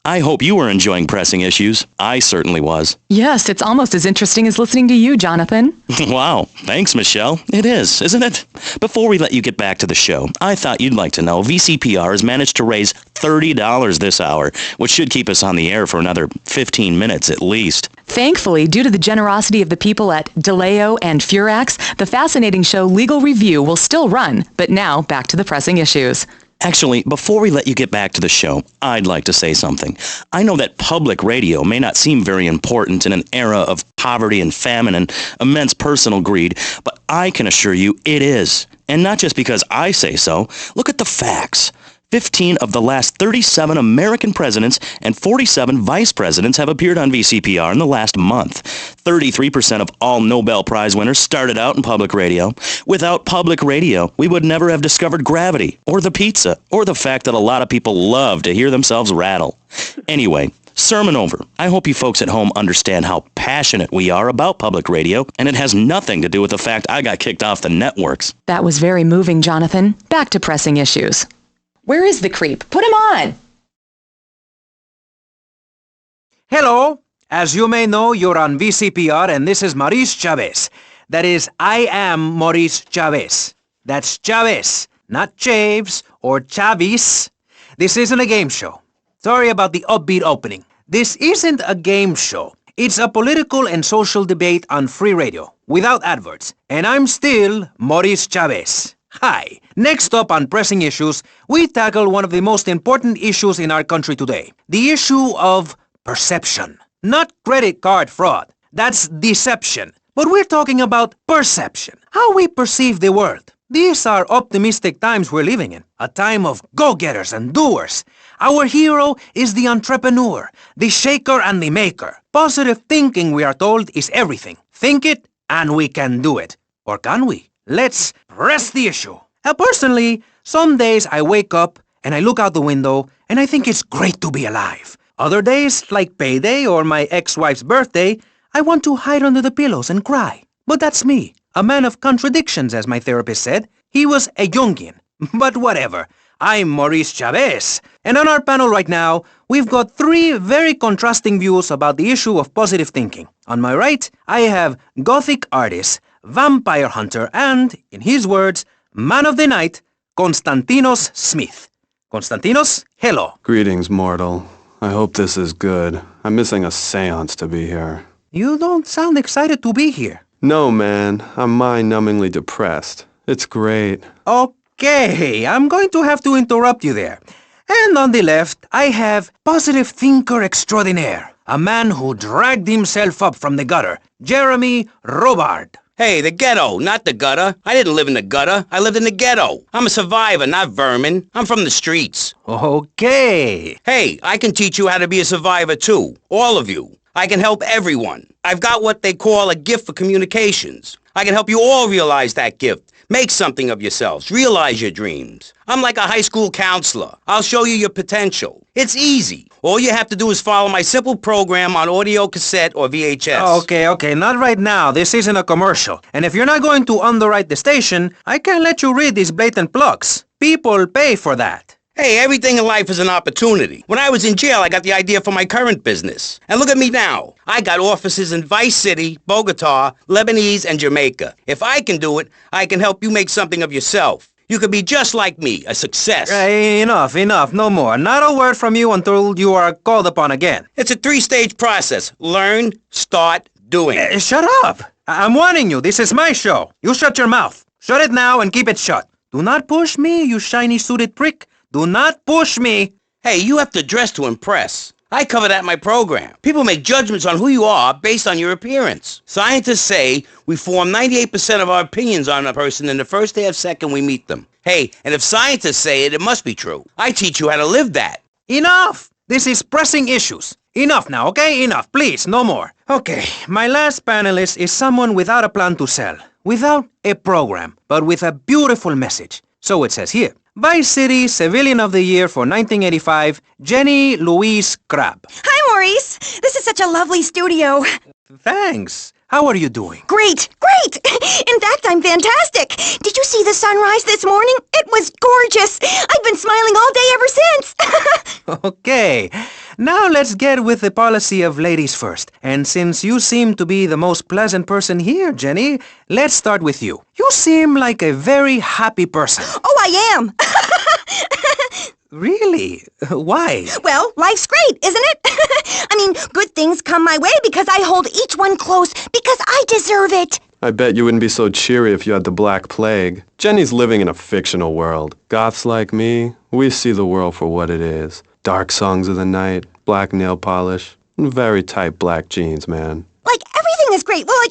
I hope you were enjoying Pressing Issues. I certainly was. Yes, it's almost as interesting as listening to you, Jonathan. Wow. Thanks, Michelle. It is, isn't it? Before we let you get back to the show, I thought you'd like to know VCPR has managed to raise $30 this hour, which should keep us on the air for another 15 minutes at least. Thankfully, due to the generosity of the people at DeLeo and Furax, the fascinating show Legal Review will still run. But now, back to the Pressing Issues. Actually, before we let you get back to the show, I'd like to say something. I know that public radio may not seem very important in an era of poverty and famine and immense personal greed, but I can assure you it is. And not just because I say so. Look at the facts. 15 of the last 37 American presidents and 47 vice presidents have appeared on VCPR in the last month. 33% of all Nobel Prize winners started out in public radio. Without public radio, we would never have discovered gravity, or the pizza, or the fact that a lot of people love to hear themselves rattle. Anyway, sermon over. I hope you folks at home understand how passionate we are about public radio, and it has nothing to do with the fact I got kicked off the networks. That was very moving, Jonathan. Back to Pressing Issues. Where is the creep? Put him on! Hello. As you may know, you're on VCPR, and this is Maurice Chavez. That is, I am Maurice Chavez. That's Chavez, not Chaves or Chavis. this isn't a game show. Sorry about the upbeat opening. This isn't a game show. It's a political and social debate on free radio, without adverts. And I'm still Maurice Chavez. Hi. Next up on Pressing Issues, we tackle one of the most important issues in our country today. The issue of perception. Not credit card fraud. That's deception. But we're talking about perception. How we perceive the world. These are optimistic times we're living in. A time of go-getters and doers. Our hero is the entrepreneur, the shaker and the maker. Positive thinking, we are told, is everything. Think it and we can do it. Or can we? Let's press the issue. Personally, some days I wake up and I look out the window and I think it's great to be alive. Other days, like payday or my ex-wife's birthday, I want to hide under the pillows and cry. But that's me. A man of contradictions, as my therapist said. He was a Jungian. But whatever. I'm Maurice Chavez. And on our panel right now, we've got three very contrasting views about the issue of positive thinking. On my right, I have Gothic artist, vampire hunter, and, in his words, man of the night, Konstantinos Smith. Konstantinos, hello. Greetings, mortal. I hope this is good. I'm missing a seance to be here. You don't sound excited to be here. No, man. I'm mind-numbingly depressed. It's great. Okay, I'm going to have to interrupt you there. And on the left, I have positive thinker extraordinaire, a man who dragged himself up from the gutter, Jeremy Robard. Hey, the ghetto, not the gutter. I didn't live in the gutter. I lived in the ghetto. I'm a survivor, not vermin. I'm from the streets. Okay. Hey, I can teach you how to be a survivor too. All of you. I can help everyone. I've got what they call a gift for communications. I can help you all realize that gift. Make something of yourselves. Realize your dreams. I'm like a high school counselor. I'll show you your potential. It's easy. All you have to do is follow my simple program on audio cassette or VHS. Okay, not right now. This isn't a commercial. And if you're not going to underwrite the station, I can't let you read these blatant plugs. People pay for that. Hey, everything in life is an opportunity. When I was in jail, I got the idea for my current business. And look at me now. I got offices in Vice City, Bogota, Lebanese, and Jamaica. If I can do it, I can help you make something of yourself. You could be just like me, a success. Enough, no more. Not a word from you until you are called upon again. It's a 3-stage process. Learn, start, doing. Shut up. I'm warning you, this is my show. You shut your mouth. Shut it now and keep it shut. Do not push me, you shiny suited prick. Do not push me. Hey, you have to dress to impress. I cover that in my program. People make judgments on who you are based on your appearance. Scientists say we form 98% of our opinions on a person in the first half second we meet them. Hey, and if scientists say it, it must be true. I teach you how to live that. Enough! This is pressing issues. Enough now, okay? Enough, please, no more. Okay, my last panelist is someone without a plan to sell, without a program, but with a beautiful message. So it says here. Vice City Civilian of the Year for 1985, Jenny Louise Crabb. Hi, Maurice. This is such a lovely studio. Thanks. How are you doing? Great. In fact, I'm fantastic. Did you see the sunrise this morning? It was gorgeous. I've been smiling all day ever since. Okay. Now let's get with the policy of ladies first. And since you seem to be the most pleasant person here, Jenny, let's start with you. You seem like a very happy person. Oh, I am. Really? Why? Well, life's great, isn't it? I mean, good things come my way because I hold each one close because I deserve it. I bet you wouldn't be so cheery if you had the Black Plague. Jenny's living in a fictional world. Goths like me, we see the world for what it is. Dark songs of the night, black nail polish, and very tight black jeans, man. Like everything is great. Well,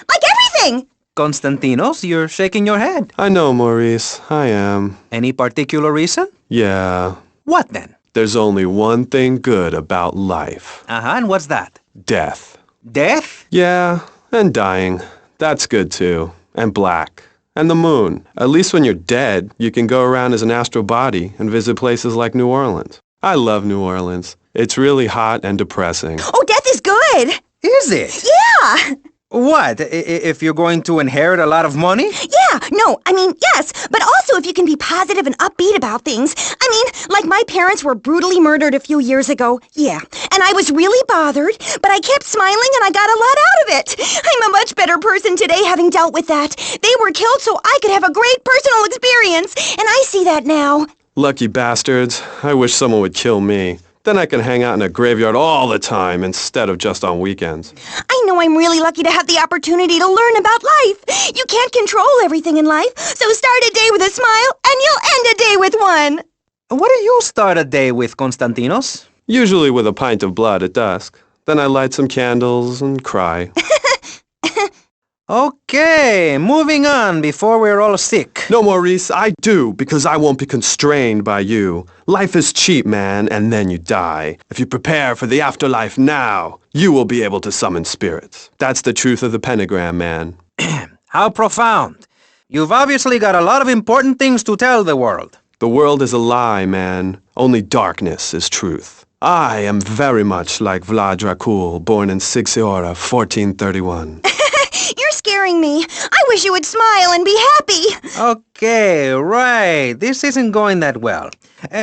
like everything. Konstantinos, you're shaking your head. I know, Maurice. I am. Any particular reason? Yeah. What then? There's only one thing good about life. And what's that? Death. Death? Yeah, and dying. That's good too. And black. And the moon. At least when you're dead, you can go around as an astral body and visit places like New Orleans. I love New Orleans. It's really hot and depressing. Oh, death is good. Is it? Yeah. What? If you're going to inherit a lot of money? Yeah, no, I mean, yes, but also if you can be positive and upbeat about things. I mean, like my parents were brutally murdered a few years ago, yeah, and I was really bothered, but I kept smiling and I got a lot out of it. I'm a much better person today having dealt with that. They were killed so I could have a great personal experience, and I see that now. Lucky bastards. I wish someone would kill me. Then I can hang out in a graveyard all the time instead of just on weekends. I know I'm really lucky to have the opportunity to learn about life. You can't control everything in life, so start a day with a smile and you'll end a day with one. What do you start a day with, Konstantinos? Usually with a pint of blood at dusk. Then I light some candles and cry. Okay, moving on before we're all sick. No, Maurice, I do, because I won't be constrained by you. Life is cheap, man, and then you die. If you prepare for the afterlife now, you will be able to summon spirits. That's the truth of the pentagram, man. How profound. You've obviously got a lot of important things to tell the world. The world is a lie, man. Only darkness is truth. I am very much like Vlad Dracul, born in Sixiora, 1431. You're scaring me. I wish you would smile and be happy. Okay, right. This isn't going that well.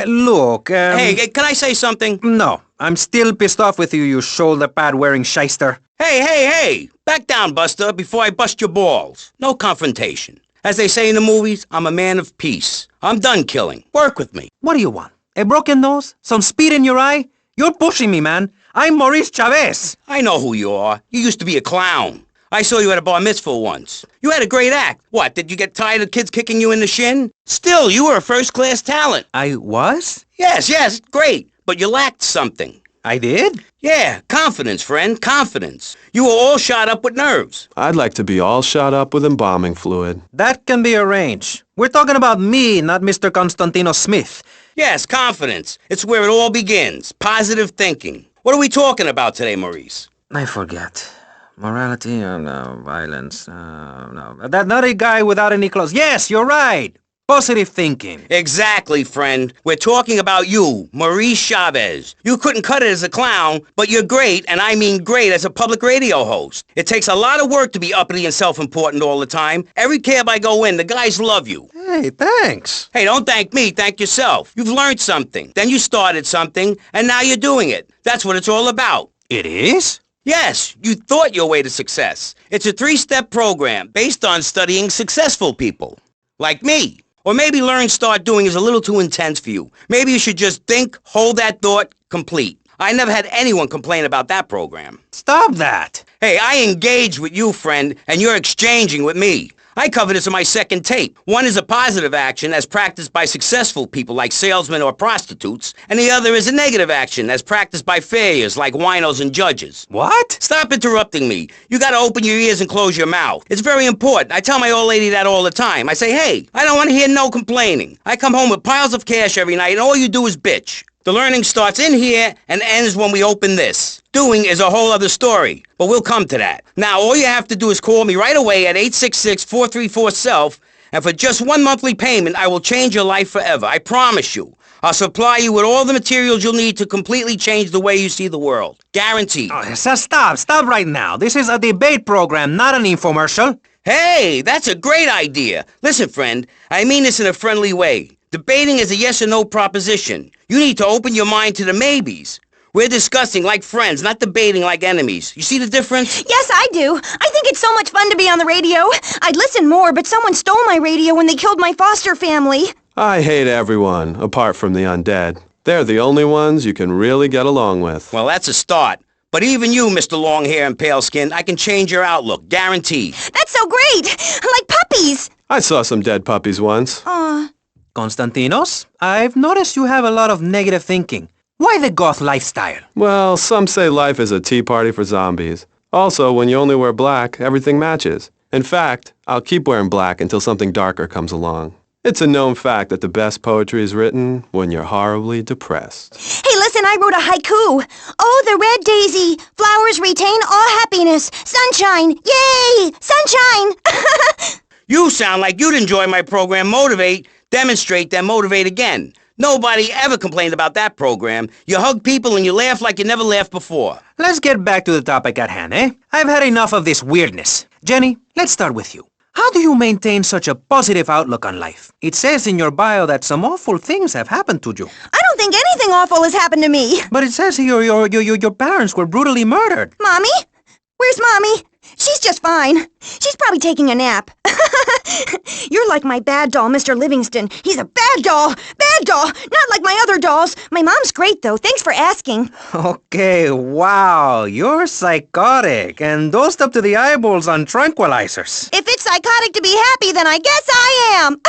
Look, Hey, can I say something? No, I'm still pissed off with you, you shoulder-pad-wearing shyster. Hey! Back down, Buster, before I bust your balls. No confrontation. As they say in the movies, I'm a man of peace. I'm done killing. Work with me. What do you want? A broken nose? Some speed in your eye? You're pushing me, man. I'm Maurice Chavez. I know who you are. You used to be a clown. I saw you at a bar mitzvah once. You had a great act. What, did you get tired of kids kicking you in the shin? Still, you were a first-class talent. I was? Yes, great. But you lacked something. I did? Yeah, confidence, friend, confidence. You were all shot up with nerves. I'd like to be all shot up with embalming fluid. That can be arranged. We're talking about me, not Mr. Konstantinos Smith. Yes, confidence. It's where it all begins. Positive thinking. What are we talking about today, Maurice? I forget. Morality, no, violence, no. That not a guy without any clothes. Yes, you're right. Positive thinking. Exactly, friend. We're talking about you, Maurice Chavez. You couldn't cut it as a clown, but you're great, and I mean great, as a public radio host. It takes a lot of work to be uppity and self-important all the time. Every cab I go in, the guys love you. Hey, thanks. Hey, don't thank me, thank yourself. You've learned something, then you started something, and now you're doing it. That's what it's all about. It is? Yes, you thought your way to success. It's a 3-step program based on studying successful people. Like me. Or maybe learn start doing is a little too intense for you. Maybe you should just think, hold that thought, complete. I never had anyone complain about that program. Stop that. Hey, I engage with you, friend, and you're exchanging with me. I cover this in my second tape. One is a positive action as practiced by successful people like salesmen or prostitutes, and the other is a negative action as practiced by failures like winos and judges. What? Stop interrupting me. You gotta open your ears and close your mouth. It's very important. I tell my old lady that all the time. I say, hey, I don't want to hear no complaining. I come home with piles of cash every night and all you do is bitch. The learning starts in here and ends when we open this. Doing is a whole other story, but we'll come to that. Now, all you have to do is call me right away at 866-434-SELF, and for just one monthly payment, I will change your life forever. I promise you. I'll supply you with all the materials you'll need to completely change the way you see the world. Guaranteed. Oh, stop right now. This is a debate program, not an infomercial. Hey, that's a great idea. Listen, friend, I mean this in a friendly way. Debating is a yes or no proposition. You need to open your mind to the maybes. We're discussing like friends, not debating like enemies. You see the difference? Yes, I do. I think it's so much fun to be on the radio. I'd listen more, but someone stole my radio when they killed my foster family. I hate everyone, apart from the undead. They're the only ones you can really get along with. Well, that's a start. But even you, Mr. Long Hair and Pale Skin, I can change your outlook, guaranteed. That's so great! Like puppies! I saw some dead puppies once. Aw. Konstantinos, I've noticed you have a lot of negative thinking. Why the goth lifestyle? Well, some say life is a tea party for zombies. Also, when you only wear black, everything matches. In fact, I'll keep wearing black until something darker comes along. It's a known fact that the best poetry is written when you're horribly depressed. Hey, listen, I wrote a haiku. Oh, the red daisy, flowers retain all happiness. Sunshine, yay! Sunshine! You sound like you'd enjoy my program Motivate, Demonstrate, then Motivate Again. Nobody ever complained about that program. You hug people and you laugh like you never laughed before. Let's get back to the topic at hand, eh? I've had enough of this weirdness. Jenny, let's start with you. How do you maintain such a positive outlook on life? It says in your bio that some awful things have happened to you. I don't think anything awful has happened to me. But it says here your parents were brutally murdered. Mommy? Where's Mommy? She's just fine. She's probably taking a nap. You're like my bad doll, Mr. Livingston. He's a bad doll. Bad doll. Not like my other dolls. My mom's great, though. Thanks for asking. Okay, wow, you're psychotic and dosed up to the eyeballs on tranquilizers. If it's psychotic to be happy, then I guess I am.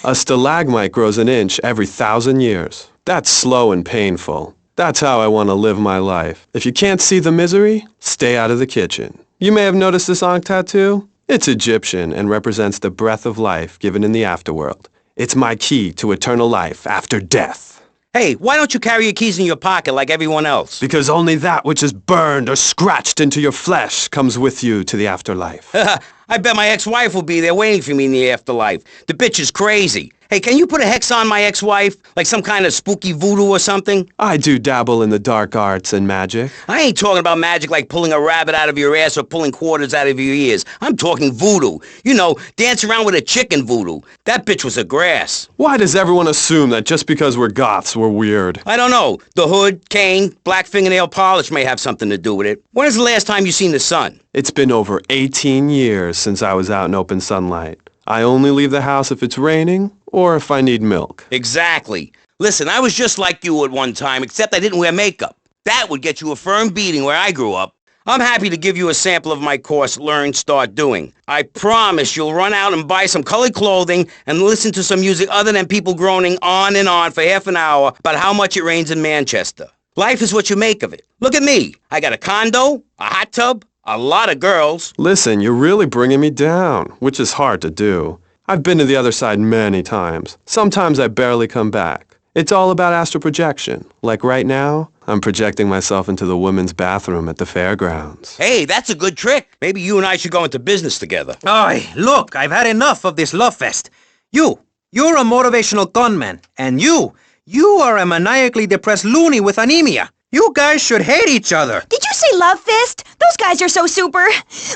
A stalagmite grows an inch every 1,000 years. That's slow and painful. That's how I want to live my life. If you can't see the misery, stay out of the kitchen. You may have noticed this ankh tattoo. It's Egyptian and represents the breath of life given in the afterworld. It's my key to eternal life after death. Hey, why don't you carry your keys in your pocket like everyone else? Because only that which is burned or scratched into your flesh comes with you to the afterlife. I bet my ex-wife will be there waiting for me in the afterlife. The bitch is crazy. Hey, can you put a hex on my ex-wife? Like some kind of spooky voodoo or something? I do dabble in the dark arts and magic. I ain't talking about magic like pulling a rabbit out of your ass or pulling quarters out of your ears. I'm talking voodoo. You know, dance around with a chicken voodoo. That bitch was a grass. Why does everyone assume that just because we're goths, we're weird? I don't know. The hood, cane, black fingernail polish may have something to do with it. When is the last time you seen the sun? It's been over 18 years since I was out in open sunlight. I only leave the house if it's raining or if I need milk. Exactly. Listen, I was just like you at one time, except I didn't wear makeup. That would get you a firm beating where I grew up. I'm happy to give you a sample of my course, Learn, Start Doing. I promise you'll run out and buy some colored clothing and listen to some music other than people groaning on and on for half an hour about how much it rains in Manchester. Life is what you make of it. Look at me. I got a condo, a hot tub, a lot of girls. Listen, you're really bringing me down, which is hard to do. I've been to the other side many times. Sometimes I barely come back. It's all about astral projection. Like right now, I'm projecting myself into the women's bathroom at the fairgrounds. Hey, that's a good trick. Maybe you and I should go into business together. Oi, look, I've had enough of this love fest. You're a motivational gunman, and you are a maniacally depressed loony with anemia. You guys should hate each other. Did you say love fist? Those guys are so super.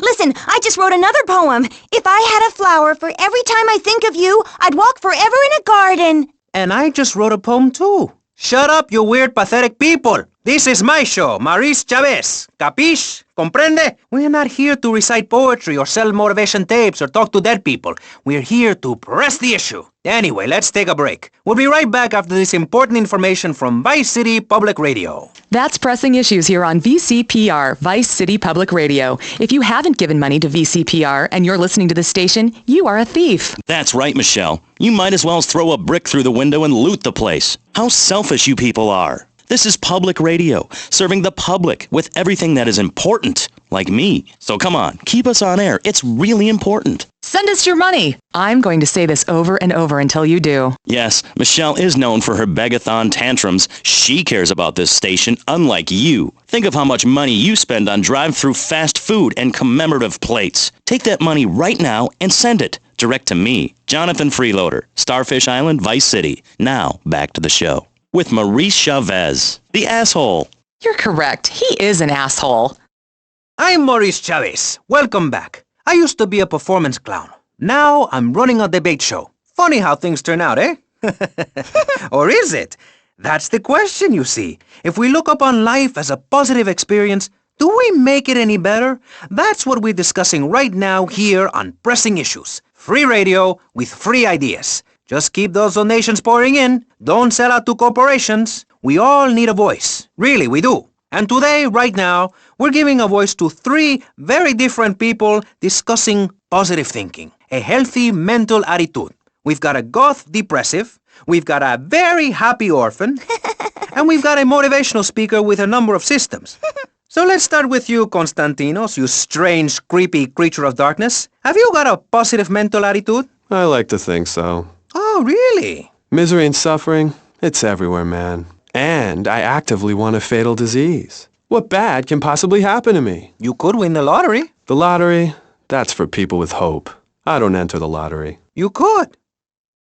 Listen, I just wrote another poem. If I had a flower for every time I think of you, I'd walk forever in a garden. And I just wrote a poem too. Shut up, you weird, pathetic people. This is my show, Maurice Chavez. Capiche? Comprende? We're not here to recite poetry or sell motivation tapes or talk to dead people. We're here to press the issue. Anyway, let's take a break. We'll be right back after this important information from Vice City Public Radio. That's Pressing Issues here on VCPR, Vice City Public Radio. If you haven't given money to VCPR and you're listening to the station, you are a thief. That's right, Michelle. You might as well throw a brick through the window and loot the place. How selfish you people are. This is public radio, serving the public with everything that is important, like me. So come on, keep us on air. It's really important. Send us your money. I'm going to say this over and over until you do. Yes, Michelle is known for her Beg-a-thon tantrums. She cares about this station, unlike you. Think of how much money you spend on drive-through fast food and commemorative plates. Take that money right now and send it direct to me, Jonathan Freeloader, Starfish Island, Vice City. Now, back to the show. With Maurice Chavez, the asshole. You're correct. He is an asshole. I'm Maurice Chavez. Welcome back. I used to be a performance clown. Now I'm running a debate show. Funny how things turn out, eh? Or is it? That's the question, you see. If we look upon life as a positive experience, do we make it any better? That's what we're discussing right now here on Pressing Issues. Free radio with free ideas. Just keep those donations pouring in. Don't sell out to corporations. We all need a voice. Really, we do. And today, right now, we're giving a voice to three very different people discussing positive thinking, a healthy mental attitude. We've got a goth depressive, we've got a very happy orphan, and we've got a motivational speaker with a number of systems. So let's start with you, Konstantinos, you strange, creepy creature of darkness. Have you got a positive mental attitude? I like to think so. Oh, really? Misery and suffering, it's everywhere, man. And I actively want a fatal disease. What bad can possibly happen to me? You could win the lottery. The lottery, that's for people with hope. I don't enter the lottery. You could.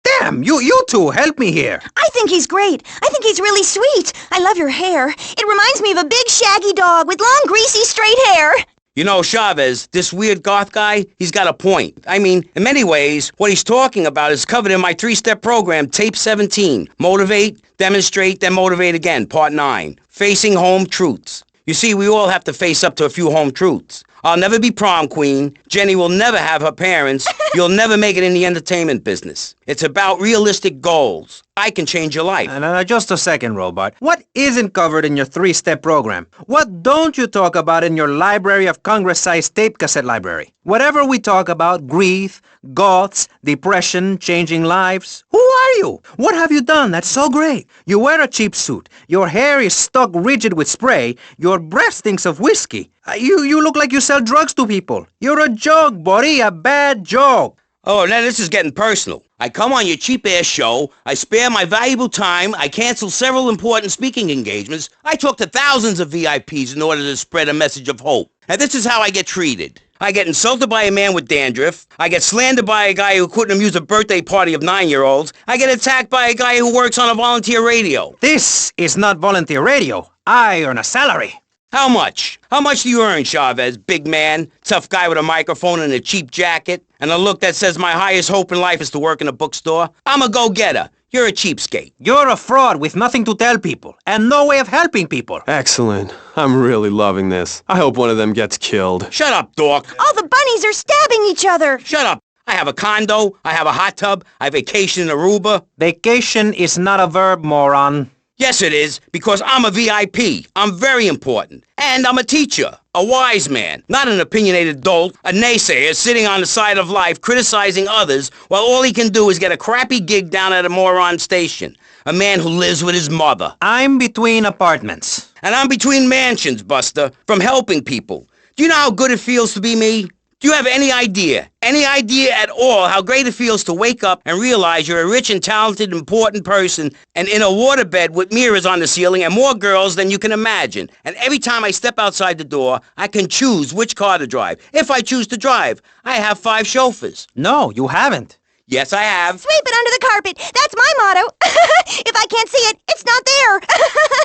Damn, you two, help me here. I think he's great. I think he's really sweet. I love your hair. It reminds me of a big shaggy dog with long, greasy, straight hair. You know, Chavez, this weird goth guy, he's got a point. I mean, in many ways, what he's talking about is covered in my 3-step program, Tape 17. Motivate, demonstrate, then motivate again, Part 9. Facing home truths. You see, we all have to face up to a few home truths. I'll never be prom queen. Jenny will never have her parents. You'll never make it in the entertainment business. It's about realistic goals. I can change your life. Just a second, Robard. What isn't covered in your three-step program? What don't you talk about in your Library of Congress-sized tape cassette library? Whatever we talk about, grief, goths, depression, changing lives. Who are you? What have you done that's so great? You wear a cheap suit. Your hair is stuck rigid with spray. Your breath stinks of whiskey. You look like you sell drugs to people. You're a joke, buddy, a bad joke. Oh, now this is getting personal. I come on your cheap-ass show, I spare my valuable time, I cancel several important speaking engagements, I talk to thousands of VIPs in order to spread a message of hope. And this is how I get treated. I get insulted by a man with dandruff, I get slandered by a guy who couldn't amuse a birthday party of 9-year-olds, I get attacked by a guy who works on a volunteer radio. This is not volunteer radio. I earn a salary. How much? How much do you earn, Chavez, big man, tough guy with a microphone and a cheap jacket, and a look that says my highest hope in life is to work in a bookstore? I'm a go-getter. You're a cheapskate. You're a fraud with nothing to tell people, and no way of helping people. Excellent. I'm really loving this. I hope one of them gets killed. Shut up, dork. All the bunnies are stabbing each other. Shut up. I have a condo, I have a hot tub, I vacation in Aruba. Vacation is not a verb, moron. Yes, it is, because I'm a VIP. I'm very important. And I'm a teacher, a wise man, not an opinionated dolt, a naysayer sitting on the side of life criticizing others while all he can do is get a crappy gig down at a moron station. A man who lives with his mother. I'm between apartments. And I'm between mansions, Buster, from helping people. Do you know how good it feels to be me? Do you have any idea at all how great it feels to wake up and realize you're a rich and talented, important person and in a waterbed with mirrors on the ceiling and more girls than you can imagine? And every time I step outside the door, I can choose which car to drive. If I choose to drive, I have 5 chauffeurs. No, you haven't. Yes, I have. Sweep it under the carpet. That's my motto. If I can't see it, it's not there.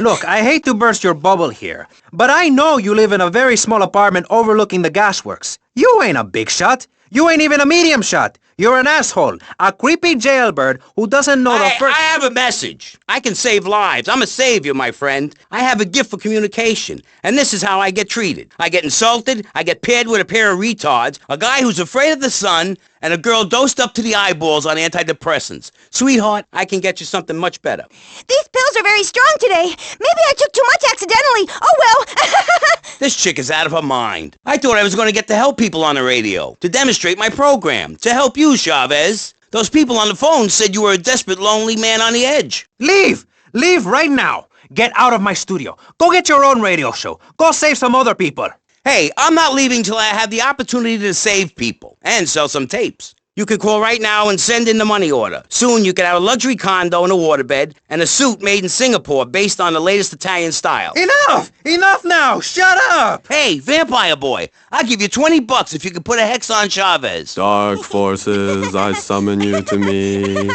Look, I hate to burst your bubble here, but I know you live in a very small apartment overlooking the gasworks. You ain't a big shot. You ain't even a medium shot. You're an asshole, a creepy jailbird who doesn't know the first... I have a message. I can save lives. I'm a savior, my friend. I have a gift for communication, and this is how I get treated. I get insulted, I get paired with a pair of retards, a guy who's afraid of the sun, and a girl dosed up to the eyeballs on antidepressants. Sweetheart, I can get you something much better. These pills are very strong today. Maybe I took too much accidentally. Oh, well. This chick is out of her mind. I thought I was going to get to help people on the radio, to demonstrate my program, to help you, Chavez. Those people on the phone said you were a desperate, lonely man on the edge. Leave! Leave right now! Get out of my studio. Go get your own radio show. Go save some other people. Hey, I'm not leaving till I have the opportunity to save people and sell some tapes. You can call right now and send in the money order. Soon you can have a luxury condo and a waterbed and a suit made in Singapore based on the latest Italian style. Enough! Enough now! Shut up! Hey, vampire boy, I'll give you $20 if you can put a hex on Chavez. Dark forces, I summon you to me.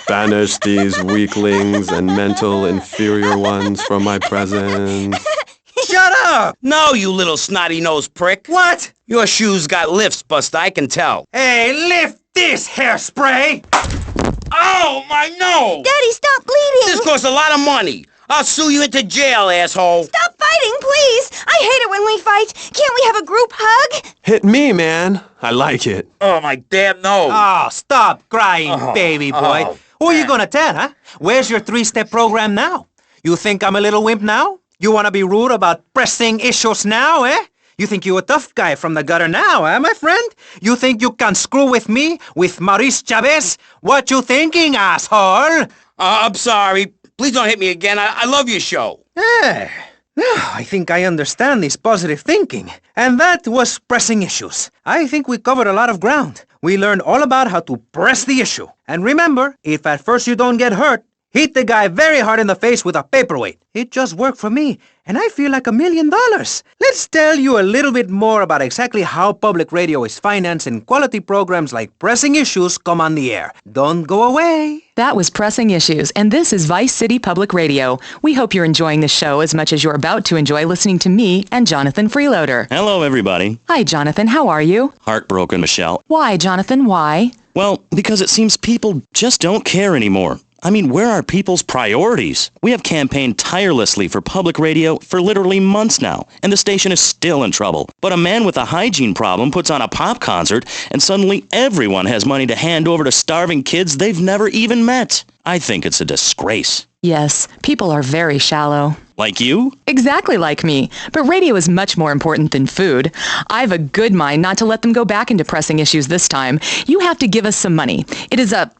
Banish these weaklings and mental inferior ones from my presence. Shut up! No, you little snotty-nosed prick. What? Your shoes got lifts, Buster, I can tell. Hey, lift this hairspray! Oh, my nose! Daddy, stop bleeding. This costs a lot of money. I'll sue you into jail, asshole. Stop fighting, please. I hate it when we fight. Can't we have a group hug? Hit me, man. I like it. Oh, my damn nose. Oh, stop crying, baby boy. Who are you gonna tell, huh? Where's your 3-step program now? You think I'm a little wimp now? You wanna be rude about pressing issues now, eh? You think you're a tough guy from the gutter now, eh, my friend? You think you can screw with me, with Maurice Chavez? What you thinking, asshole? I'm sorry. Please don't hit me again. I love your show. Eh, now I think I understand this positive thinking. And that was pressing issues. I think we covered a lot of ground. We learned all about how to press the issue. And remember, if at first you don't get hurt, hit the guy very hard in the face with a paperweight. It just worked for me, and I feel like $1 million. Let's tell you a little bit more about exactly how public radio is financed and quality programs like Pressing Issues come on the air. Don't go away. That was Pressing Issues, and this is Vice City Public Radio. We hope you're enjoying the show as much as you're about to enjoy listening to me and Jonathan Freeloader. Hello, everybody. Hi, Jonathan. How are you? Heartbroken, Michelle. Why, Jonathan? Why? Well, because it seems people just don't care anymore. I mean, where are people's priorities? We have campaigned tirelessly for public radio for literally months now, and the station is still in trouble. But a man with a hygiene problem puts on a pop concert, and suddenly everyone has money to hand over to starving kids they've never even met. I think it's a disgrace. Yes, people are very shallow. Like you? Exactly like me. But radio is much more important than food. I've a good mind not to let them go back into pressing issues this time. You have to give us some money. It's a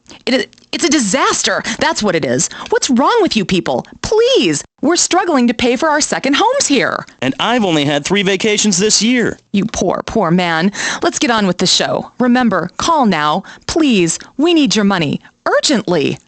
disaster. That's what it is. What's wrong with you people? Please. We're struggling to pay for our second homes here. And I've only had 3 vacations this year. You poor man. Let's get on with the show. Remember, call now. Please. We need your money. Urgently.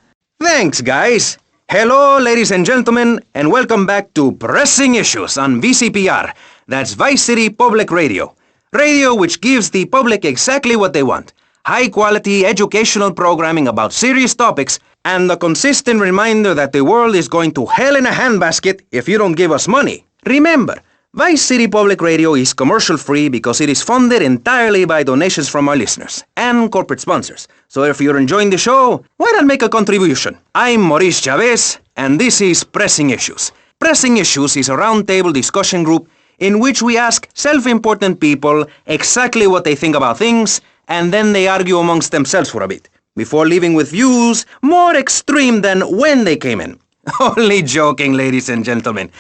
Thanks, guys. Hello, ladies and gentlemen, and welcome back to Pressing Issues on VCPR. That's Vice City Public Radio. Radio which gives the public exactly what they want. High-quality educational programming about serious topics, and the consistent reminder that the world is going to hell in a handbasket if you don't give us money. Remember, Vice City Public Radio is commercial-free because it is funded entirely by donations from our listeners and corporate sponsors. So if you're enjoying the show, why not make a contribution? I'm Maurice Chavez, and this is Pressing Issues. Pressing Issues is a roundtable discussion group in which we ask self-important people exactly what they think about things, and then they argue amongst themselves for a bit, before leaving with views more extreme than when they came in. Only joking, ladies and gentlemen.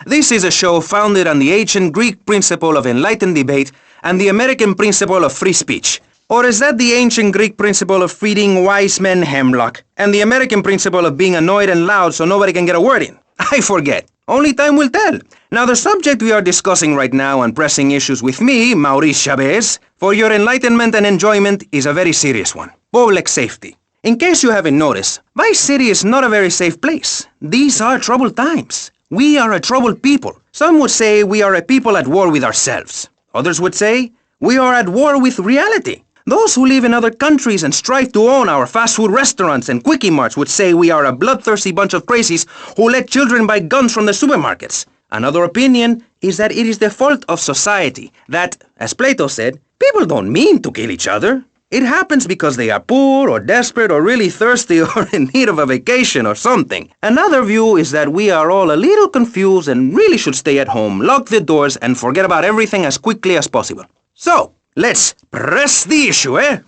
This is a show founded on the ancient Greek principle of enlightened debate and the American principle of free speech. Or is that the ancient Greek principle of feeding wise men hemlock and the American principle of being annoyed and loud so nobody can get a word in? I forget. Only time will tell. Now, the subject we are discussing right now on Pressing Issues with me, Maurice Chavez, for your enlightenment and enjoyment is a very serious one. Public safety. In case you haven't noticed, Vice City is not a very safe place. These are troubled times. We are a troubled people. Some would say we are a people at war with ourselves. Others would say we are at war with reality. Those who live in other countries and strive to own our fast food restaurants and quickie marts would say we are a bloodthirsty bunch of crazies who let children buy guns from the supermarkets. Another opinion is that it is the fault of society, that, as Plato said, people don't mean to kill each other. It happens because they are poor or desperate or really thirsty or in need of a vacation or something. Another view is that we are all a little confused and really should stay at home, lock the doors, and forget about everything as quickly as possible. So, let's press the issue, eh?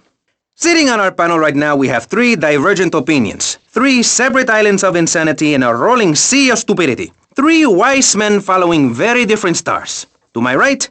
Sitting on our panel right now, we have 3 divergent opinions, 3 separate islands of insanity in a rolling sea of stupidity, 3 wise men following very different stars. To my right,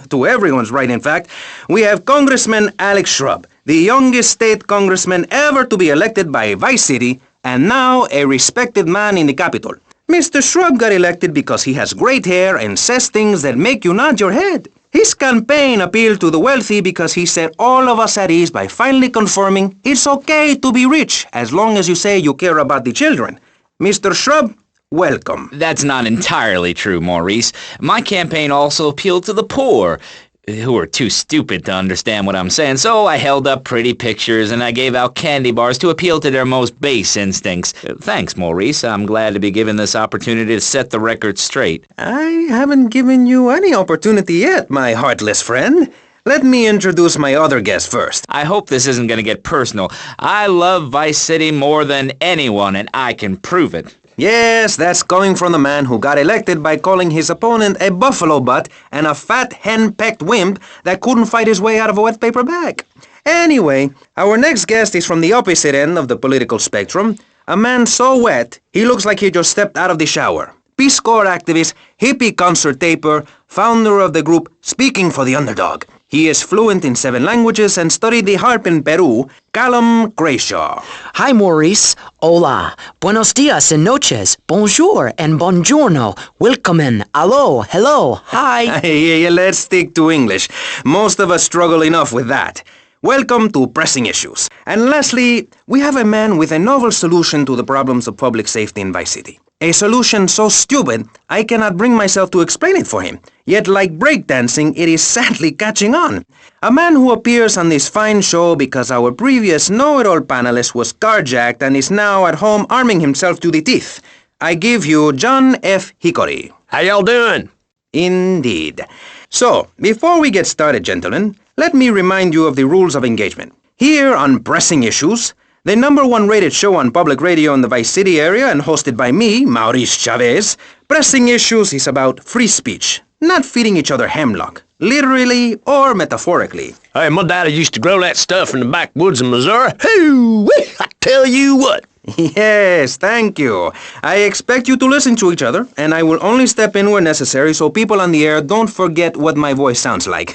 to everyone's right in fact, we have Congressman Alex Shrub, the youngest state congressman ever to be elected by Vice City, and now a respected man in the Capitol. Mr. Shrub got elected because he has great hair and says things that make you nod your head. His campaign appealed to the wealthy because he set all of us at ease by finally confirming it's okay to be rich as long as you say you care about the children. Mr. Shrub, welcome. That's not entirely true, Maurice. My campaign also appealed to the poor, who are too stupid to understand what I'm saying, so I held up pretty pictures and I gave out candy bars to appeal to their most base instincts. Thanks, Maurice. I'm glad to be given this opportunity to set the record straight. I haven't given you any opportunity yet, my heartless friend. Let me introduce my other guest first. I hope this isn't going to get personal. I love Vice City more than anyone, and I can prove it. Yes, that's coming from the man who got elected by calling his opponent a buffalo butt and a fat hen-pecked wimp that couldn't fight his way out of a wet paper bag. Anyway, our next guest is from the opposite end of the political spectrum, a man so wet he looks like he just stepped out of the shower. Peace Corps activist, hippie concert taper, founder of the group Speaking for the Underdog. He is fluent in 7 languages and studied the harp in Peru, Callum Crayshaw. Hi, Maurice. Hola. Buenos dias and noches. Bonjour and buongiorno. Willkommen. Allo. Hello. Hi. Hey, let's stick to English. Most of us struggle enough with that. Welcome to Pressing Issues. And lastly, we have a man with a novel solution to the problems of public safety in Vice City. A solution so stupid, I cannot bring myself to explain it for him. Yet like breakdancing, it is sadly catching on. A man who appears on this fine show because our previous know-it-all panelist was carjacked and is now at home arming himself to the teeth. I give you John F. Hickory. How y'all doing? Indeed. So, before we get started, gentlemen, let me remind you of the rules of engagement. Here on Pressing Issues, the #1 rated show on public radio in the Vice City area and hosted by me, Maurice Chavez. Pressing Issues is about free speech, not feeding each other hemlock, literally or metaphorically. Hey, my daddy used to grow that stuff in the backwoods of Missouri. Hoo-wee! I tell you what. Yes, thank you. I expect you to listen to each other, and I will only step in where necessary so people on the air don't forget what my voice sounds like.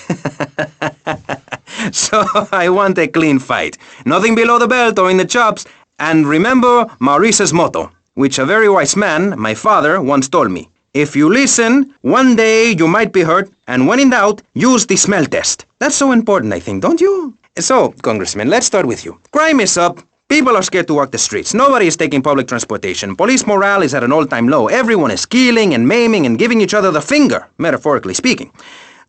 So I want a clean fight. Nothing below the belt or in the chops. And remember Maurice's motto, which a very wise man, my father, once told me. If you listen, one day you might be hurt, and when in doubt, use the smell test. That's so important, I think, don't you? So, Congressman, let's start with you. Crime is up. People are scared to walk the streets. Nobody is taking public transportation. Police morale is at an all-time low. Everyone is killing and maiming and giving each other the finger, metaphorically speaking.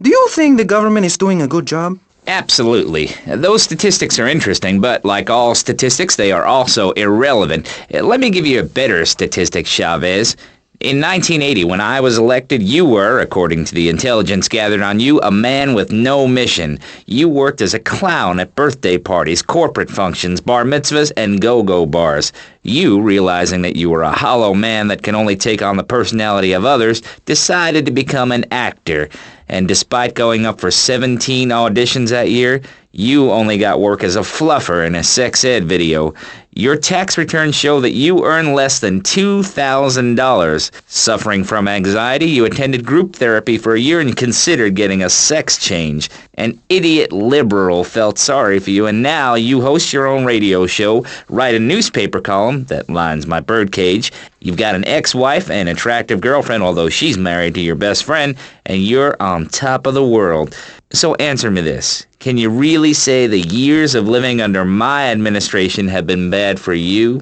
Do you think the government is doing a good job? Absolutely. Those statistics are interesting, but like all statistics, they are also irrelevant. Let me give you a better statistic, Chavez. In 1980, when I was elected, you were, according to the intelligence gathered on you, a man with no mission. You worked as a clown at birthday parties, corporate functions, bar mitzvahs, and go-go bars. You, realizing that you were a hollow man that can only take on the personality of others, decided to become an actor. And despite going up for 17 auditions that year, you only got work as a fluffer in a sex ed video. Your tax returns show that you earn less than $2,000. Suffering from anxiety, you attended group therapy for a year and considered getting a sex change. An idiot liberal felt sorry for you, and now you host your own radio show, write a newspaper column that lines my birdcage. You've got an ex-wife and attractive girlfriend, although she's married to your best friend, and you're on top of the world. So answer me this. Can you really say the years of living under my administration have been bad for you?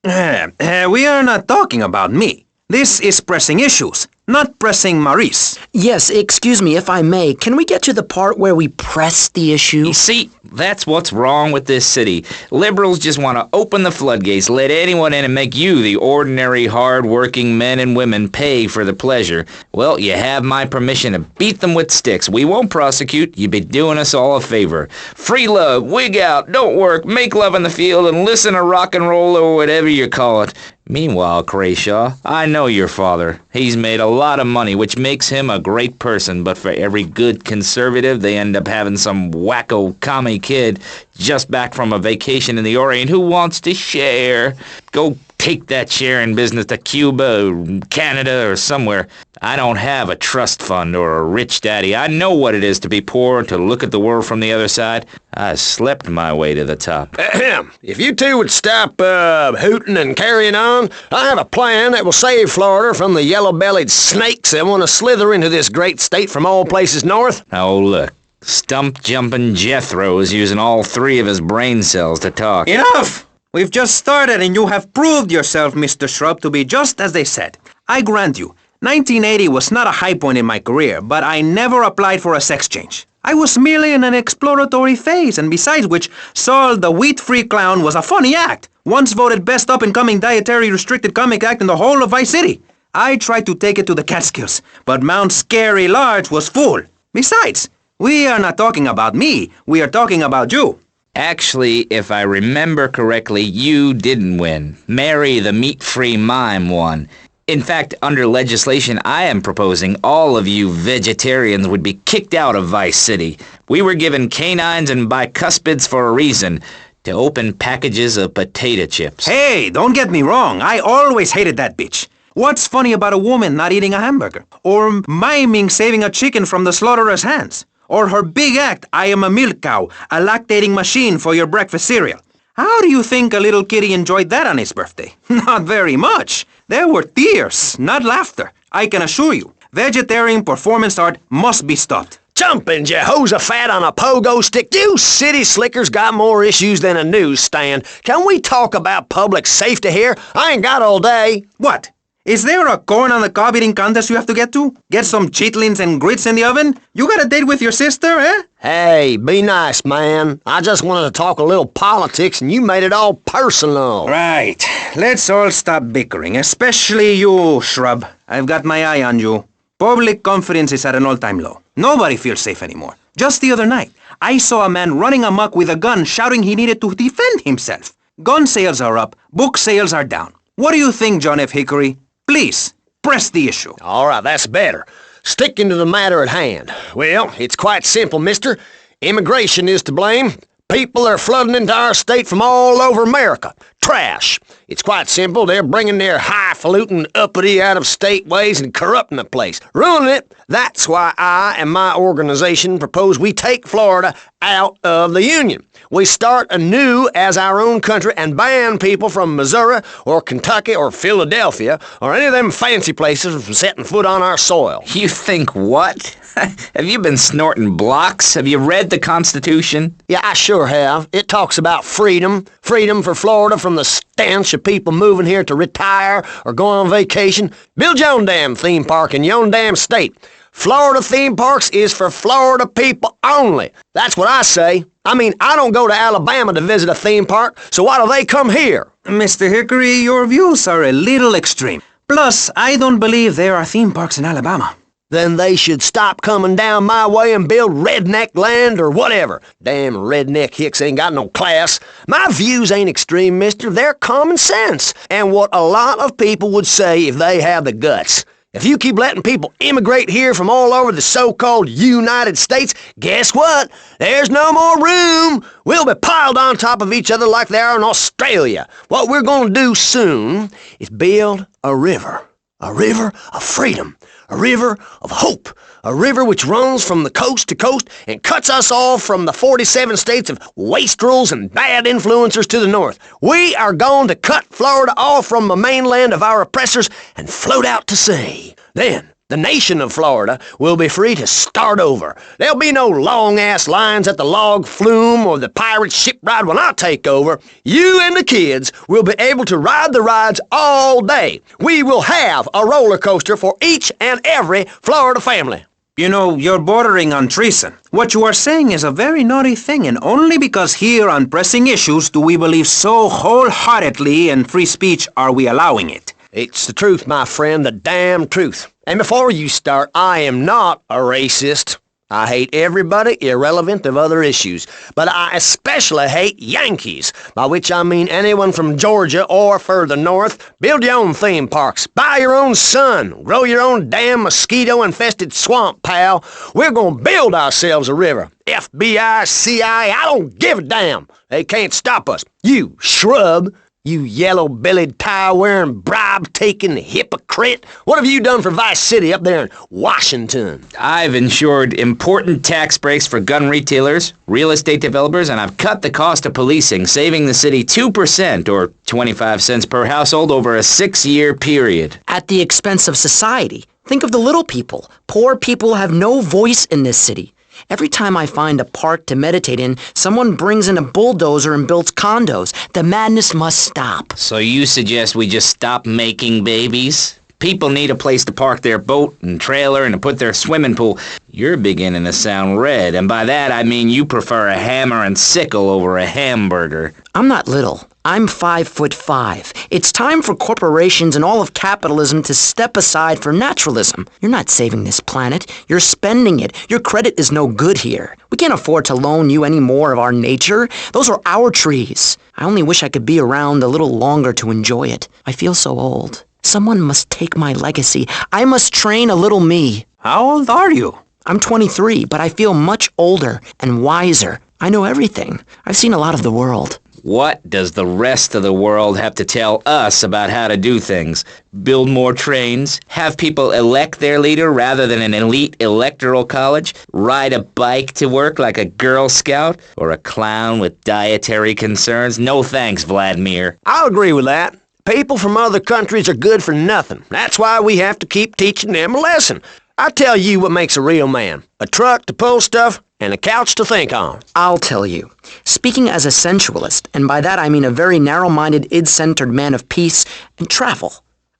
We are not talking about me. This is Pressing Issues, not Pressing Maurice. Yes, excuse me, if I may. Can we get to the part where we press the issue? You see, that's what's wrong with this city. Liberals just want to open the floodgates, let anyone in and make you, the ordinary, hard-working men and women, pay for the pleasure. Well, you have my permission to beat them with sticks. We won't prosecute. You'd be doing us all a favor. Free love, wig out, don't work, make love in the field, and listen to rock and roll or whatever you call it. Meanwhile, Crayshaw, I know your father. He's made a lot of money, which makes him a great person, but for every good conservative, they end up having some wacko commie kid just back from a vacation in the Orient who wants to share. Go take that sharing business to Cuba or Canada or somewhere. I don't have a trust fund or a rich daddy. I know what it is to be poor and to look at the world from the other side. I slept my way to the top. If you two would stop hooting and carrying on, I have a plan that will save Florida from the yellow-bellied snakes that want to slither into this great state from all places north. Oh, look. Stump-jumping Jethro is using all 3 of his brain cells to talk. Enough! We've just started and you have proved yourself, Mr. Shrub, to be just as they said. I grant you, 1980 was not a high point in my career, but I never applied for a sex change. I was merely in an exploratory phase, and besides which, Saul the wheat-free clown was a funny act. Once voted best up-and-coming dietary restricted comic act in the whole of Vice City. I tried to take it to the Catskills, but Mount Scary Large was full. Besides, we are not talking about me, we are talking about you. Actually, if I remember correctly, you didn't win. Mary the meat-free mime won. In fact, under legislation I am proposing, all of you vegetarians would be kicked out of Vice City. We were given canines and bicuspids for a reason, to open packages of potato chips. Hey, don't get me wrong, I always hated that bitch. What's funny about a woman not eating a hamburger? Or miming saving a chicken from the slaughtherer's hands? Or her big act, I am a milk cow, a lactating machine for your breakfast cereal. How do you think a little kitty enjoyed that on his birthday? Not very much. There were tears, not laughter. I can assure you, vegetarian performance art must be stopped. Jumping Jehoshaphat on a pogo stick. You city slickers got more issues than a newsstand. Can we talk about public safety here? I ain't got all day. What? Is there a corn on the cob eating contest you have to get to? Get some chitlins and grits in the oven? You got a date with your sister, eh? Hey, be nice, man. I just wanted to talk a little politics and you made it all personal. Right. Let's all stop bickering, especially you, Shrub. I've got my eye on you. Public confidence is at an all-time low. Nobody feels safe anymore. Just the other night, I saw a man running amok with a gun shouting he needed to defend himself. Gun sales are up, book sales are down. What do you think, John F. Hickory? Please, press the issue. All right, that's better. Sticking to the matter at hand. Well, it's quite simple, mister. Immigration is to blame. People are flooding into our state from all over America. Trash. It's quite simple. They're bringing their highfalutin, uppity, out-of-state ways and corrupting the place. Ruining it. That's why I and my organization propose we take Florida out of the Union. We start anew as our own country and ban people from Missouri or Kentucky or Philadelphia or any of them fancy places from setting foot on our soil. You think what? Have you been snorting blocks? Have you read the Constitution? Yeah, I sure have. It talks about freedom. Freedom for Florida from the stench of people moving here to retire or go on vacation. Build your own damn theme park in your own damn state. Florida theme parks is for Florida people only. That's what I say. I mean, I don't go to Alabama to visit a theme park, so why do they come here? Mr. Hickory, your views are a little extreme. Plus, I don't believe there are theme parks in Alabama. Then they should stop coming down my way and build redneck land or whatever. Damn redneck hicks ain't got no class. My views ain't extreme, mister. They're common sense. And what a lot of people would say if they have the guts. If you keep letting people immigrate here from all over the so-called United States, guess what? There's no more room. We'll be piled on top of each other like they are in Australia. What we're going to do soon is build a river of freedom. A river of hope, a river which runs from the coast to coast and cuts us off from the 47 states of wastrels and bad influencers to the north. We are going to cut Florida off from the mainland of our oppressors and float out to sea. Then, the nation of Florida will be free to start over. There'll be no long-ass lines at the log flume or the pirate ship ride when I take over. You and the kids will be able to ride the rides all day. We will have a roller coaster for each and every Florida family. You know, you're bordering on treason. What you are saying is a very naughty thing, and only because here on Pressing Issues do we believe so wholeheartedly in free speech are we allowing it. It's the truth, my friend, the damn truth. And before you start, I am not a racist. I hate everybody irrelevant of other issues, but I especially hate Yankees, by which I mean anyone from Georgia or further north. Build your own theme parks, buy your own sun, grow your own damn mosquito-infested swamp, pal. We're gonna build ourselves a river. FBI, CIA, I don't give a damn. They can't stop us. You, Shrub, you yellow-bellied, tie-wearing, bribe-taking hypocrite. What have you done for Vice City up there in Washington? I've ensured important tax breaks for gun retailers, real estate developers, and I've cut the cost of policing, saving the city 2% or 25 cents per household over a 6-year period. At the expense of society. Think of the little people. Poor people have no voice in this city. Every time I find a park to meditate in, someone brings in a bulldozer and builds condos. The madness must stop. So you suggest we just stop making babies? People need a place to park their boat and trailer and to put their swimming pool. You're beginning to sound red, and by that I mean you prefer a hammer and sickle over a hamburger. I'm not little. I'm 5'5". It's time for corporations and all of capitalism to step aside for naturalism. You're not saving this planet. You're spending it. Your credit is no good here. We can't afford to loan you any more of our nature. Those are our trees. I only wish I could be around a little longer to enjoy it. I feel so old. Someone must take my legacy. I must train a little me. How old are you? I'm 23, but I feel much older and wiser. I know everything. I've seen a lot of the world. What does the rest of the world have to tell us about how to do things? Build more trains? Have people elect their leader rather than an elite electoral college? Ride a bike to work like a Girl Scout? Or a clown with dietary concerns? No thanks, Vladimir. I'll agree with that. People from other countries are good for nothing. That's why we have to keep teaching them a lesson. I tell you what makes a real man. A truck to pull stuff and a couch to think on. I'll tell you. Speaking as a sensualist, and by that I mean a very narrow-minded, id-centered man of peace and travel.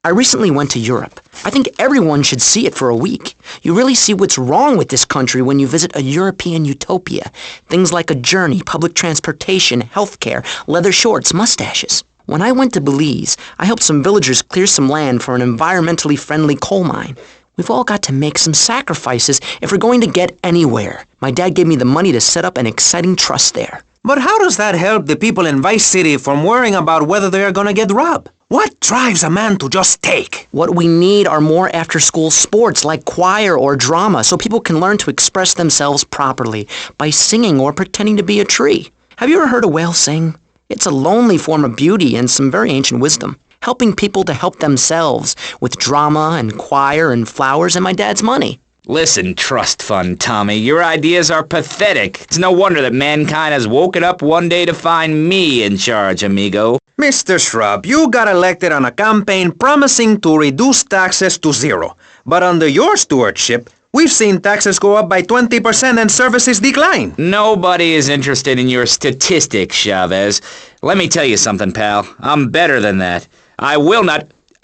I recently went to Europe. I think everyone should see it for a week. You really see what's wrong with this country when you visit a European utopia. Things like a journey, public transportation, healthcare, leather shorts, mustaches. When I went to Belize, I helped some villagers clear some land for an environmentally friendly coal mine. We've all got to make some sacrifices if we're going to get anywhere. My dad gave me the money to set up an exciting trust there. But how does that help the people in Vice City from worrying about whether they are gonna get robbed? What drives a man to just take? What we need are more after-school sports like choir or drama so people can learn to express themselves properly by singing or pretending to be a tree. Have you ever heard a whale sing? It's a lonely form of beauty and some very ancient wisdom, helping people to help themselves with drama and choir and flowers and my dad's money. Listen, trust fund Tommy, your ideas are pathetic. It's no wonder that mankind has woken up one day to find me in charge, amigo. Mr. Shrub, you got elected on a campaign promising to reduce taxes to zero. But under your stewardship, we've seen taxes go up by 20% and services decline. Nobody is interested in your statistics, Chavez. Let me tell you something, pal. I'm better than that.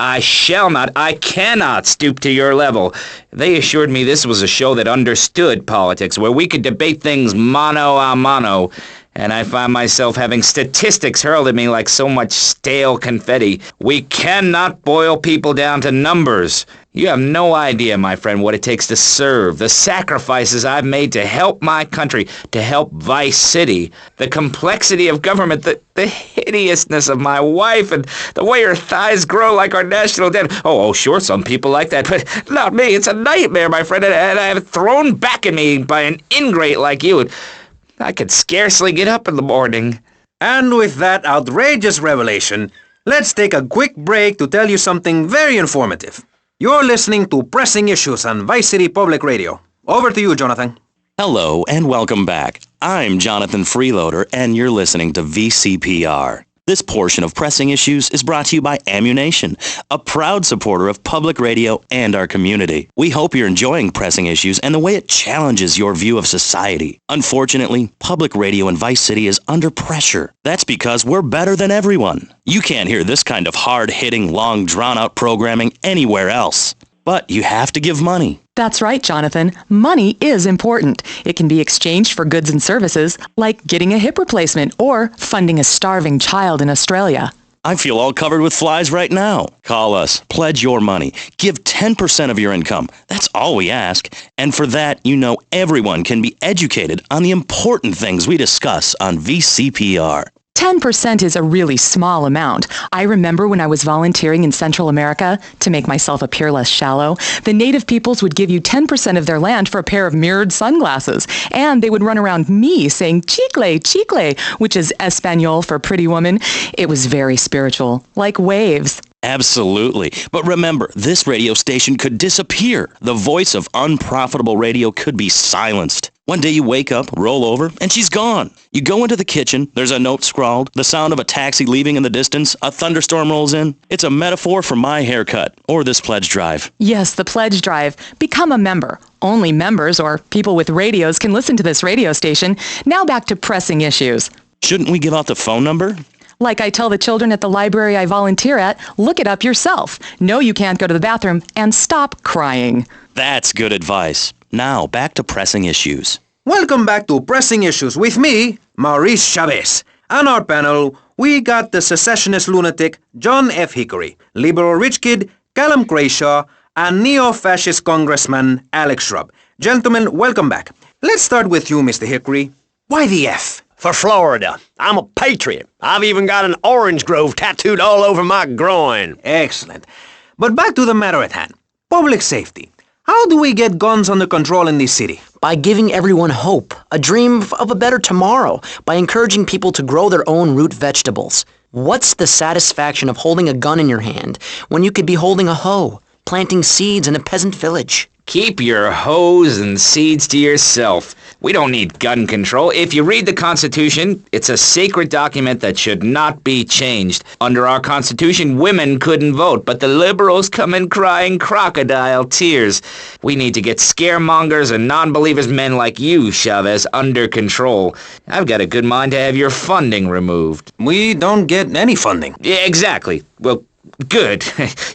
I shall not, I cannot stoop to your level. They assured me this was a show that understood politics, where we could debate things mano a mano. And I find myself having statistics hurled at me like so much stale confetti. We cannot boil people down to numbers. You have no idea, my friend, what it takes to serve, the sacrifices I've made to help my country, to help Vice City, the complexity of government, the hideousness of my wife, and the way her thighs grow like our national debt. Oh, sure, some people like that, but not me. It's a nightmare, my friend, and I have it thrown back at me by an ingrate like you. I could scarcely get up in the morning. And with that outrageous revelation, let's take a quick break to tell you something very informative. You're listening to Pressing Issues on Vice City Public Radio. Over to you, Jonathan. Hello and welcome back. I'm Jonathan Freeloader and you're listening to VCPR. This portion of Pressing Issues is brought to you by Ammunition, a proud supporter of public radio and our community. We hope you're enjoying Pressing Issues and the way it challenges your view of society. Unfortunately, public radio in Vice City is under pressure. That's because we're better than everyone. You can't hear this kind of hard-hitting, long, drawn-out programming anywhere else. But you have to give money. That's right, Jonathan. Money is important. It can be exchanged for goods and services, like getting a hip replacement or funding a starving child in Australia. I feel all covered with flies right now. Call us. Pledge your money. Give 10% of your income. That's all we ask. And for that, you know everyone can be educated on the important things we discuss on VCPR. 10% is a really small amount. I remember when I was volunteering in Central America, to make myself appear less shallow, the native peoples would give you 10% of their land for a pair of mirrored sunglasses, and they would run around me saying chicle, chicle, which is Espanol for pretty woman. It was very spiritual, like waves. Absolutely. But remember, this radio station could disappear. The voice of unprofitable radio could be silenced. One day you wake up, roll over, and she's gone. You go into the kitchen, there's a note scrawled, the sound of a taxi leaving in the distance, a thunderstorm rolls in. It's a metaphor for my haircut, or this pledge drive. Yes, the pledge drive. Become a member. Only members or people with radios can listen to this radio station. Now back to Pressing Issues. Shouldn't we give out the phone number? Like I tell the children at the library I volunteer at, look it up yourself. No, you can't go to the bathroom, and stop crying. That's good advice. Now, back to Pressing Issues. Welcome back to Pressing Issues with me, Maurice Chavez. On our panel, we got the secessionist lunatic John F. Hickory, liberal rich kid Callum Crayshaw, and neo-fascist congressman Alex Shrub. Gentlemen, welcome back. Let's start with you, Mr. Hickory. Why the F? For Florida. I'm a patriot. I've even got an orange grove tattooed all over my groin. Excellent. But back to the matter at hand. Public safety. How do we get guns under control in this city? By giving everyone hope, a dream of a better tomorrow, by encouraging people to grow their own root vegetables. What's the satisfaction of holding a gun in your hand when you could be holding a hoe, planting seeds in a peasant village? Keep your hoes and seeds to yourself. We don't need gun control. If you read the Constitution, it's a sacred document that should not be changed. Under our Constitution, women couldn't vote, but the liberals come in crying crocodile tears. We need to get scaremongers and non-believers, men like you, Chavez, under control. I've got a good mind to have your funding removed. We don't get any funding. Yeah, exactly. Well, good.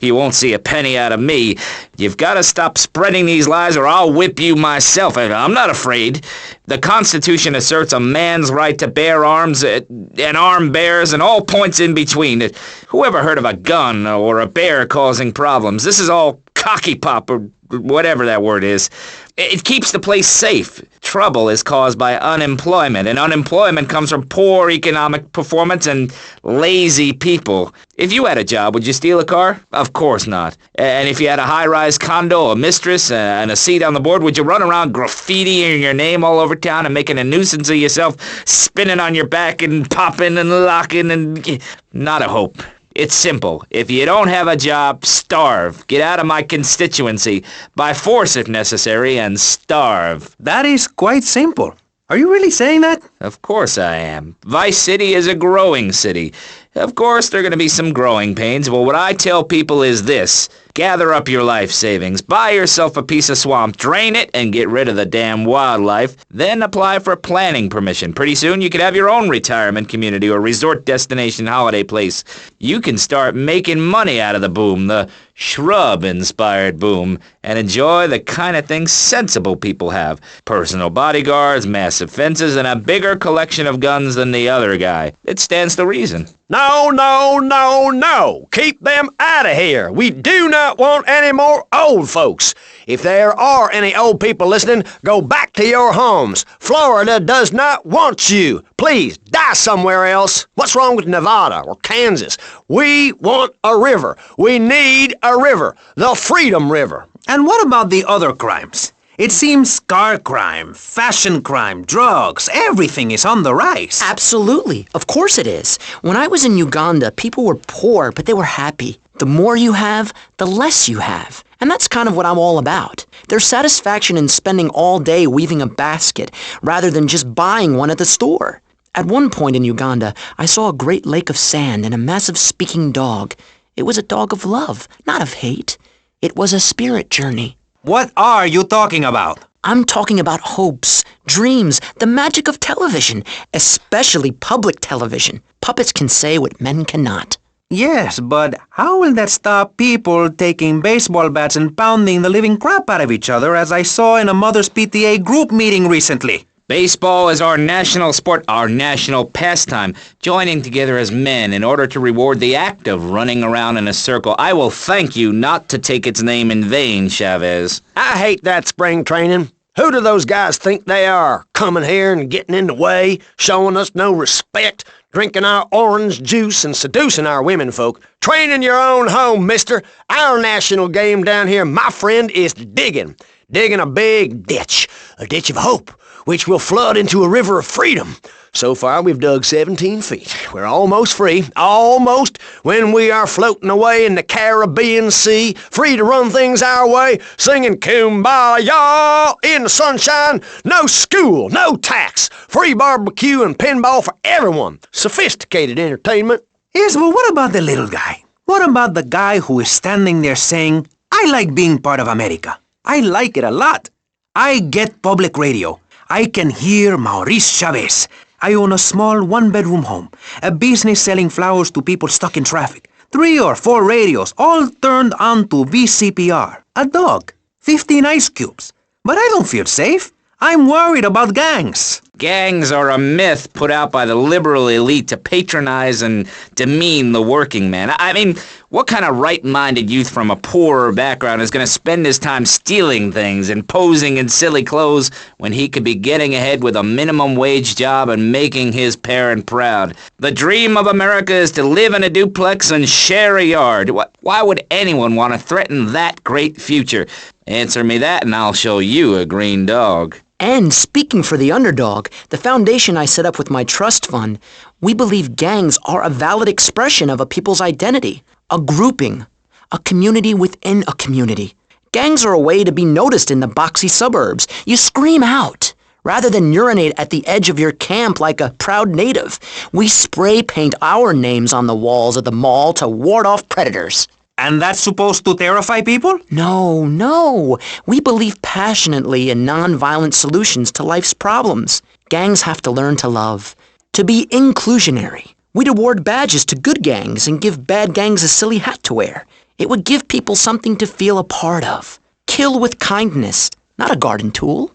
You won't see a penny out of me. You've got to stop spreading these lies or I'll whip you myself. I'm not afraid. The Constitution asserts a man's right to bear arms and arm bears and all points in between. Who ever heard of a gun or a bear causing problems? This is all cocky pop or whatever that word is. It keeps the place safe. Trouble is caused by unemployment, and unemployment comes from poor economic performance and lazy people. If you had a job, would you steal a car? Of course not. And if you had a high-rise condo, a mistress, and a seat on the board, would you run around graffitiing your name all over town and making a nuisance of yourself, spinning on your back and popping and locking and... Not a hope. It's simple. If you don't have a job, starve. Get out of my constituency. By force if necessary, and starve. That is quite simple. Are you really saying that? Of course I am. Vice City is a growing city. Of course there are going to be some growing pains, but what I tell people is this. Gather up your life savings, buy yourself a piece of swamp, drain it, and get rid of the damn wildlife. Then apply for planning permission. Pretty soon you could have your own retirement community or resort destination holiday place. You can start making money out of the boom, the Shrub-inspired boom, and enjoy the kind of things sensible people have. Personal bodyguards, massive fences, and a bigger collection of guns than the other guy. It stands to reason. No, no, no, no. Keep them out of here. We do not want any more old folks. If there are any old people listening, go back to your homes. Florida does not want you. Please, die somewhere else. What's wrong with Nevada or Kansas? We want a river. We need a river. The Freedom River. And what about the other crimes? It seems car crime, fashion crime, drugs, everything is on the rise. Absolutely. Of course it is. When I was in Uganda, people were poor, but they were happy. The more you have, the less you have. And that's kind of what I'm all about. There's satisfaction in spending all day weaving a basket, rather than just buying one at the store. At one point in Uganda, I saw a great lake of sand and a massive speaking dog. It was a dog of love, not of hate. It was a spirit journey. What are you talking about? I'm talking about hopes, dreams, the magic of television, especially public television. Puppets can say what men cannot. Yes, but how will that stop people taking baseball bats and pounding the living crap out of each other, as I saw in a Mother's PTA group meeting recently? Baseball is our national sport, our national pastime, joining together as men in order to reward the act of running around in a circle. I will thank you not to take its name in vain, Chavez. I hate that spring training. Who do those guys think they are? Coming here and getting in the way, showing us no respect, drinking our orange juice and seducing our women folk. Train in your own home, mister. Our national game down here, my friend, is digging. Digging a big ditch. A ditch of hope, which will flood into a river of freedom. So far, we've dug 17 feet. We're almost free, almost, when we are floating away in the Caribbean Sea, free to run things our way, singing Kumbaya in the sunshine. No school, no tax, free barbecue and pinball for everyone. Sophisticated entertainment. Yes, but what about the little guy? What about the guy who is standing there saying, I like being part of America. I like it a lot. I get public radio. I can hear Maurice Chavez. I own a small one-bedroom home, a business selling flowers to people stuck in traffic, 3 or 4 radios, all turned on to VCPR, a dog, 15 ice cubes. But I don't feel safe. I'm worried about gangs. Gangs are a myth put out by the liberal elite to patronize and demean the working man. I mean, what kind of right-minded youth from a poorer background is going to spend his time stealing things and posing in silly clothes when he could be getting ahead with a minimum wage job and making his parent proud? The dream of America is to live in a duplex and share a yard. Why would anyone want to threaten that great future? Answer me that and I'll show you a green dog. And speaking for the underdog, the foundation I set up with my trust fund, we believe gangs are a valid expression of a people's identity, a grouping, a community within a community. Gangs are a way to be noticed in the boxy suburbs. You scream out. Rather than urinate at the edge of your camp like a proud native, we spray paint our names on the walls of the mall to ward off predators. And that's supposed to terrify people? No. We believe passionately in non-violent solutions to life's problems. Gangs have to learn to love, to be inclusionary. We'd award badges to good gangs and give bad gangs a silly hat to wear. It would give people something to feel a part of. Kill with kindness, not a garden tool.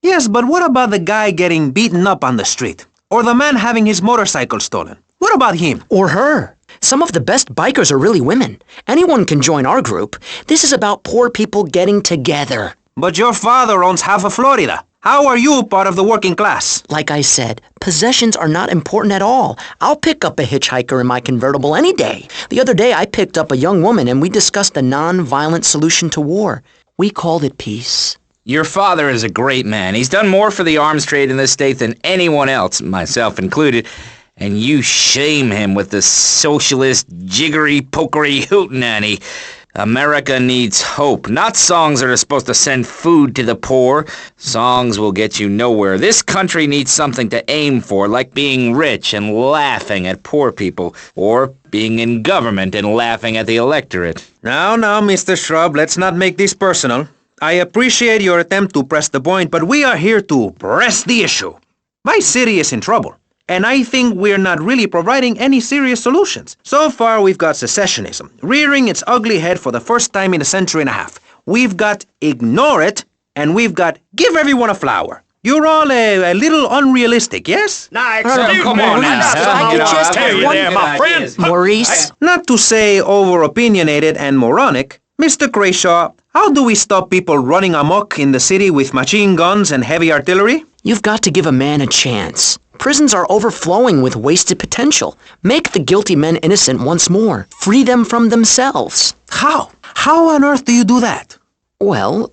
Yes, but what about the guy getting beaten up on the street? Or the man having his motorcycle stolen? What about him? Or her. Some of the best bikers are really women. Anyone can join our group. This is about poor people getting together. But your father owns half of Florida. How are you part of the working class? Like I said, possessions are not important at all. I'll pick up a hitchhiker in my convertible any day. The other day I picked up a young woman and we discussed a non-violent solution to war. We called it peace. Your father is a great man. He's done more for the arms trade in this state than anyone else, myself included. And you shame him with the socialist, jiggery-pokery hootenanny. America needs hope, not songs that are supposed to send food to the poor. Songs will get you nowhere. This country needs something to aim for, like being rich and laughing at poor people, or being in government and laughing at the electorate. Now, Mr. Shrub, let's not make this personal. I appreciate your attempt to press the point, but we are here to press the issue. My city is in trouble, and I think we're not really providing any serious solutions. So far, we've got secessionism, rearing its ugly head for the first time in a century and a half. We've got ignore it, and we've got give everyone a flower. You're all a little unrealistic, yes? Come on now. My friend. Maurice? Not to say over-opinionated and moronic, Mr. Crayshaw, how do we stop people running amok in the city with machine guns and heavy artillery? You've got to give a man a chance. Prisons are overflowing with wasted potential. Make the guilty men innocent once more. Free them from themselves. How? How on earth do you do that? Well,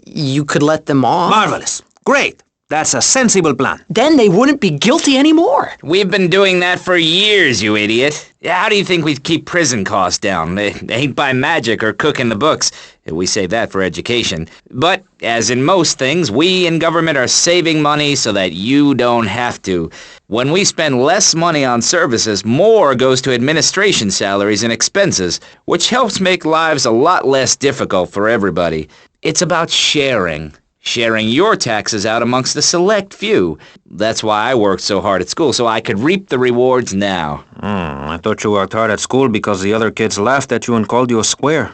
you could let them off. Marvelous. Great. That's a sensible plan. Then they wouldn't be guilty anymore. We've been doing that for years, you idiot. How do you think we'd keep prison costs down? They ain't by magic or cooking the books. We save that for education. But, as in most things, we in government are saving money so that you don't have to. When we spend less money on services, more goes to administration salaries and expenses, which helps make lives a lot less difficult for everybody. It's about sharing. Sharing your taxes out amongst the select few. That's why I worked so hard at school, so I could reap the rewards now. I thought you worked hard at school because the other kids laughed at you and called you a square.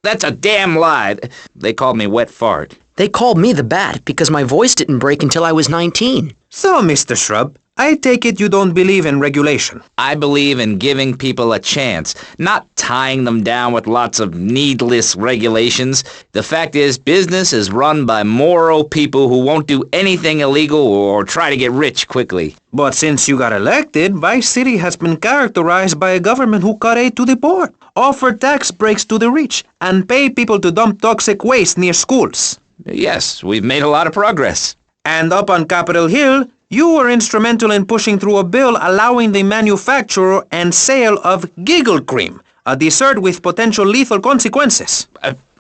That's a damn lie. They called me Wet Fart. They called me the Bat because my voice didn't break until I was 19. So, Mr. Shrub, I take it you don't believe in regulation. I believe in giving people a chance, not tying them down with lots of needless regulations. The fact is, business is run by moral people who won't do anything illegal or try to get rich quickly. But since you got elected, Vice City has been characterized by a government who cut aid to the poor, offer tax breaks to the rich, and pay people to dump toxic waste near schools. Yes, we've made a lot of progress. And up on Capitol Hill, you were instrumental in pushing through a bill allowing the manufacture and sale of giggle cream, a dessert with potential lethal consequences.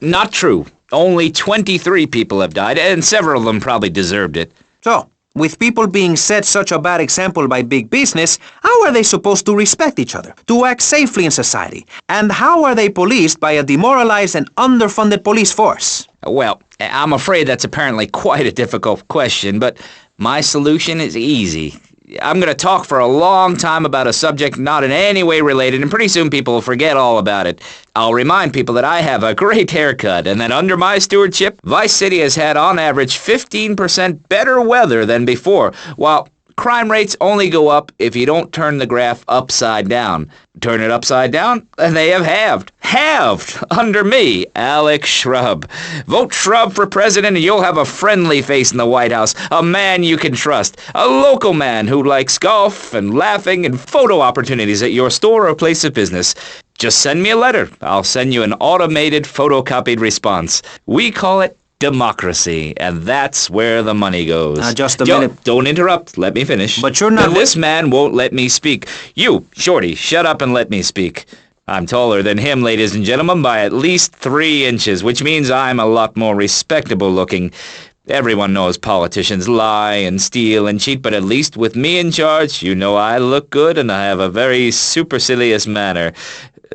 Not true. Only 23 people have died, and several of them probably deserved it. So, with people being set such a bad example by big business, how are they supposed to respect each other, to act safely in society? And how are they policed by a demoralized and underfunded police force? Well, I'm afraid that's apparently quite a difficult question, but my solution is easy. I'm going to talk for a long time about a subject not in any way related, and pretty soon people will forget all about it. I'll remind people that I have a great haircut, and that under my stewardship, Vice City has had on average 15% better weather than before, while crime rates only go up if you don't turn the graph upside down. Turn it upside down, and they have halved. Halved! Under me, Alex Shrub. Vote Shrub for president and you'll have a friendly face in the White House. A man you can trust. A local man who likes golf and laughing and photo opportunities at your store or place of business. Just send me a letter. I'll send you an automated photocopied response. We call it democracy, and that's where the money goes. Just a minute. Don't interrupt. Let me finish. But you're not... This man won't let me speak. You, Shorty, shut up and let me speak. I'm taller than him, ladies and gentlemen, by at least 3 inches, which means I'm a lot more respectable looking. Everyone knows politicians lie and steal and cheat, but at least with me in charge, you know I look good and I have a very supercilious manner.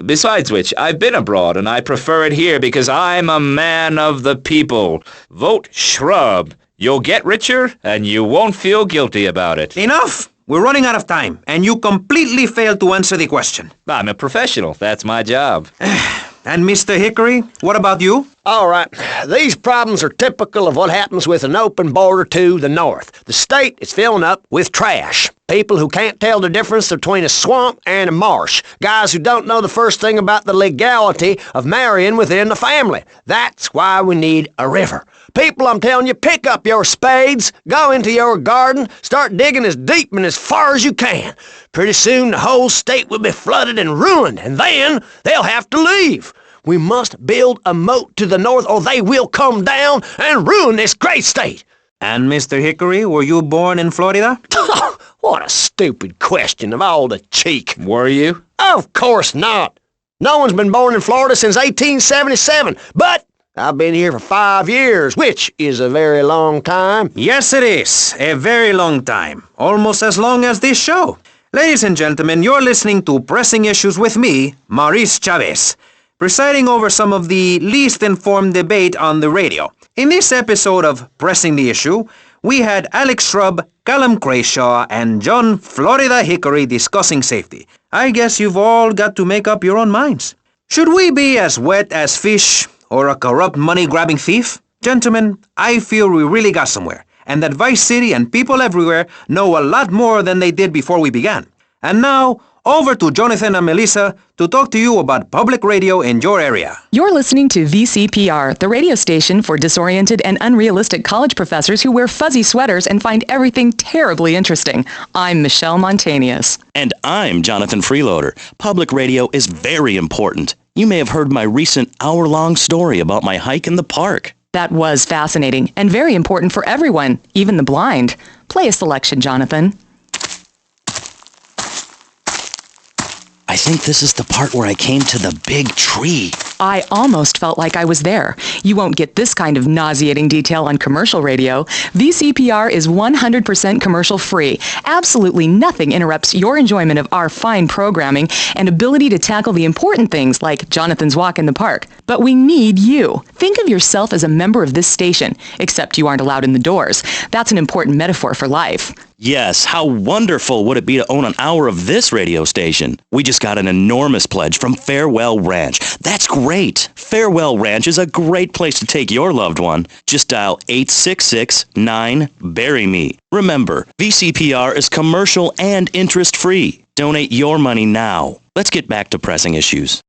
Besides which, I've been abroad, and I prefer it here because I'm a man of the people. Vote Shrub. You'll get richer, and you won't feel guilty about it. Enough! We're running out of time, and you completely failed to answer the question. I'm a professional. That's my job. And Mr. Hickory, what about you? All right, these problems are typical of what happens with an open border to the north. The state is filling up with trash. People who can't tell the difference between a swamp and a marsh. Guys who don't know the first thing about the legality of marrying within the family. That's why we need a river. People, I'm telling you, pick up your spades, go into your garden, start digging as deep and as far as you can. Pretty soon the whole state will be flooded and ruined, and then they'll have to leave. We must build a moat to the north or they will come down and ruin this great state. And Mr. Hickory, were you born in Florida? What a stupid question of all the cheek. Were you? Of course not. No one's been born in Florida since 1877, but I've been here for 5 years, which is a very long time. Yes, it is. A very long time. Almost as long as this show. Ladies and gentlemen, you're listening to Pressing Issues with me, Maurice Chavez, presiding over some of the least informed debate on the radio. In this episode of Pressing the Issue, we had Alex Shrub, Callum Crayshaw, and John Florida Hickory discussing safety. I guess you've all got to make up your own minds. Should we be as wet as fish or a corrupt money-grabbing thief? Gentlemen, I feel we really got somewhere, and that Vice City and people everywhere know a lot more than they did before we began. And now, over to Jonathan and Melissa to talk to you about public radio in your area. You're listening to VCPR, the radio station for disoriented and unrealistic college professors who wear fuzzy sweaters and find everything terribly interesting. I'm Michelle Montanius. And I'm Jonathan Freeloader. Public radio is very important. You may have heard my recent hour-long story about my hike in the park. That was fascinating and very important for everyone, even the blind. Play a selection, Jonathan. I think this is the part where I came to the big tree. I almost felt like I was there. You won't get this kind of nauseating detail on commercial radio. VCPR is 100% commercial free. Absolutely nothing interrupts your enjoyment of our fine programming and ability to tackle the important things like Jonathan's walk in the park. But we need you. Think of yourself as a member of this station, except you aren't allowed in the doors. That's an important metaphor for life. Yes, how wonderful would it be to own an hour of this radio station? We just got an enormous pledge from Farewell Ranch. That's great. Farewell Ranch is a great place to take your loved one. Just dial 866-9-BURY-ME. Remember, VCPR is commercial and interest-free. Donate your money now. Let's get back to pressing issues.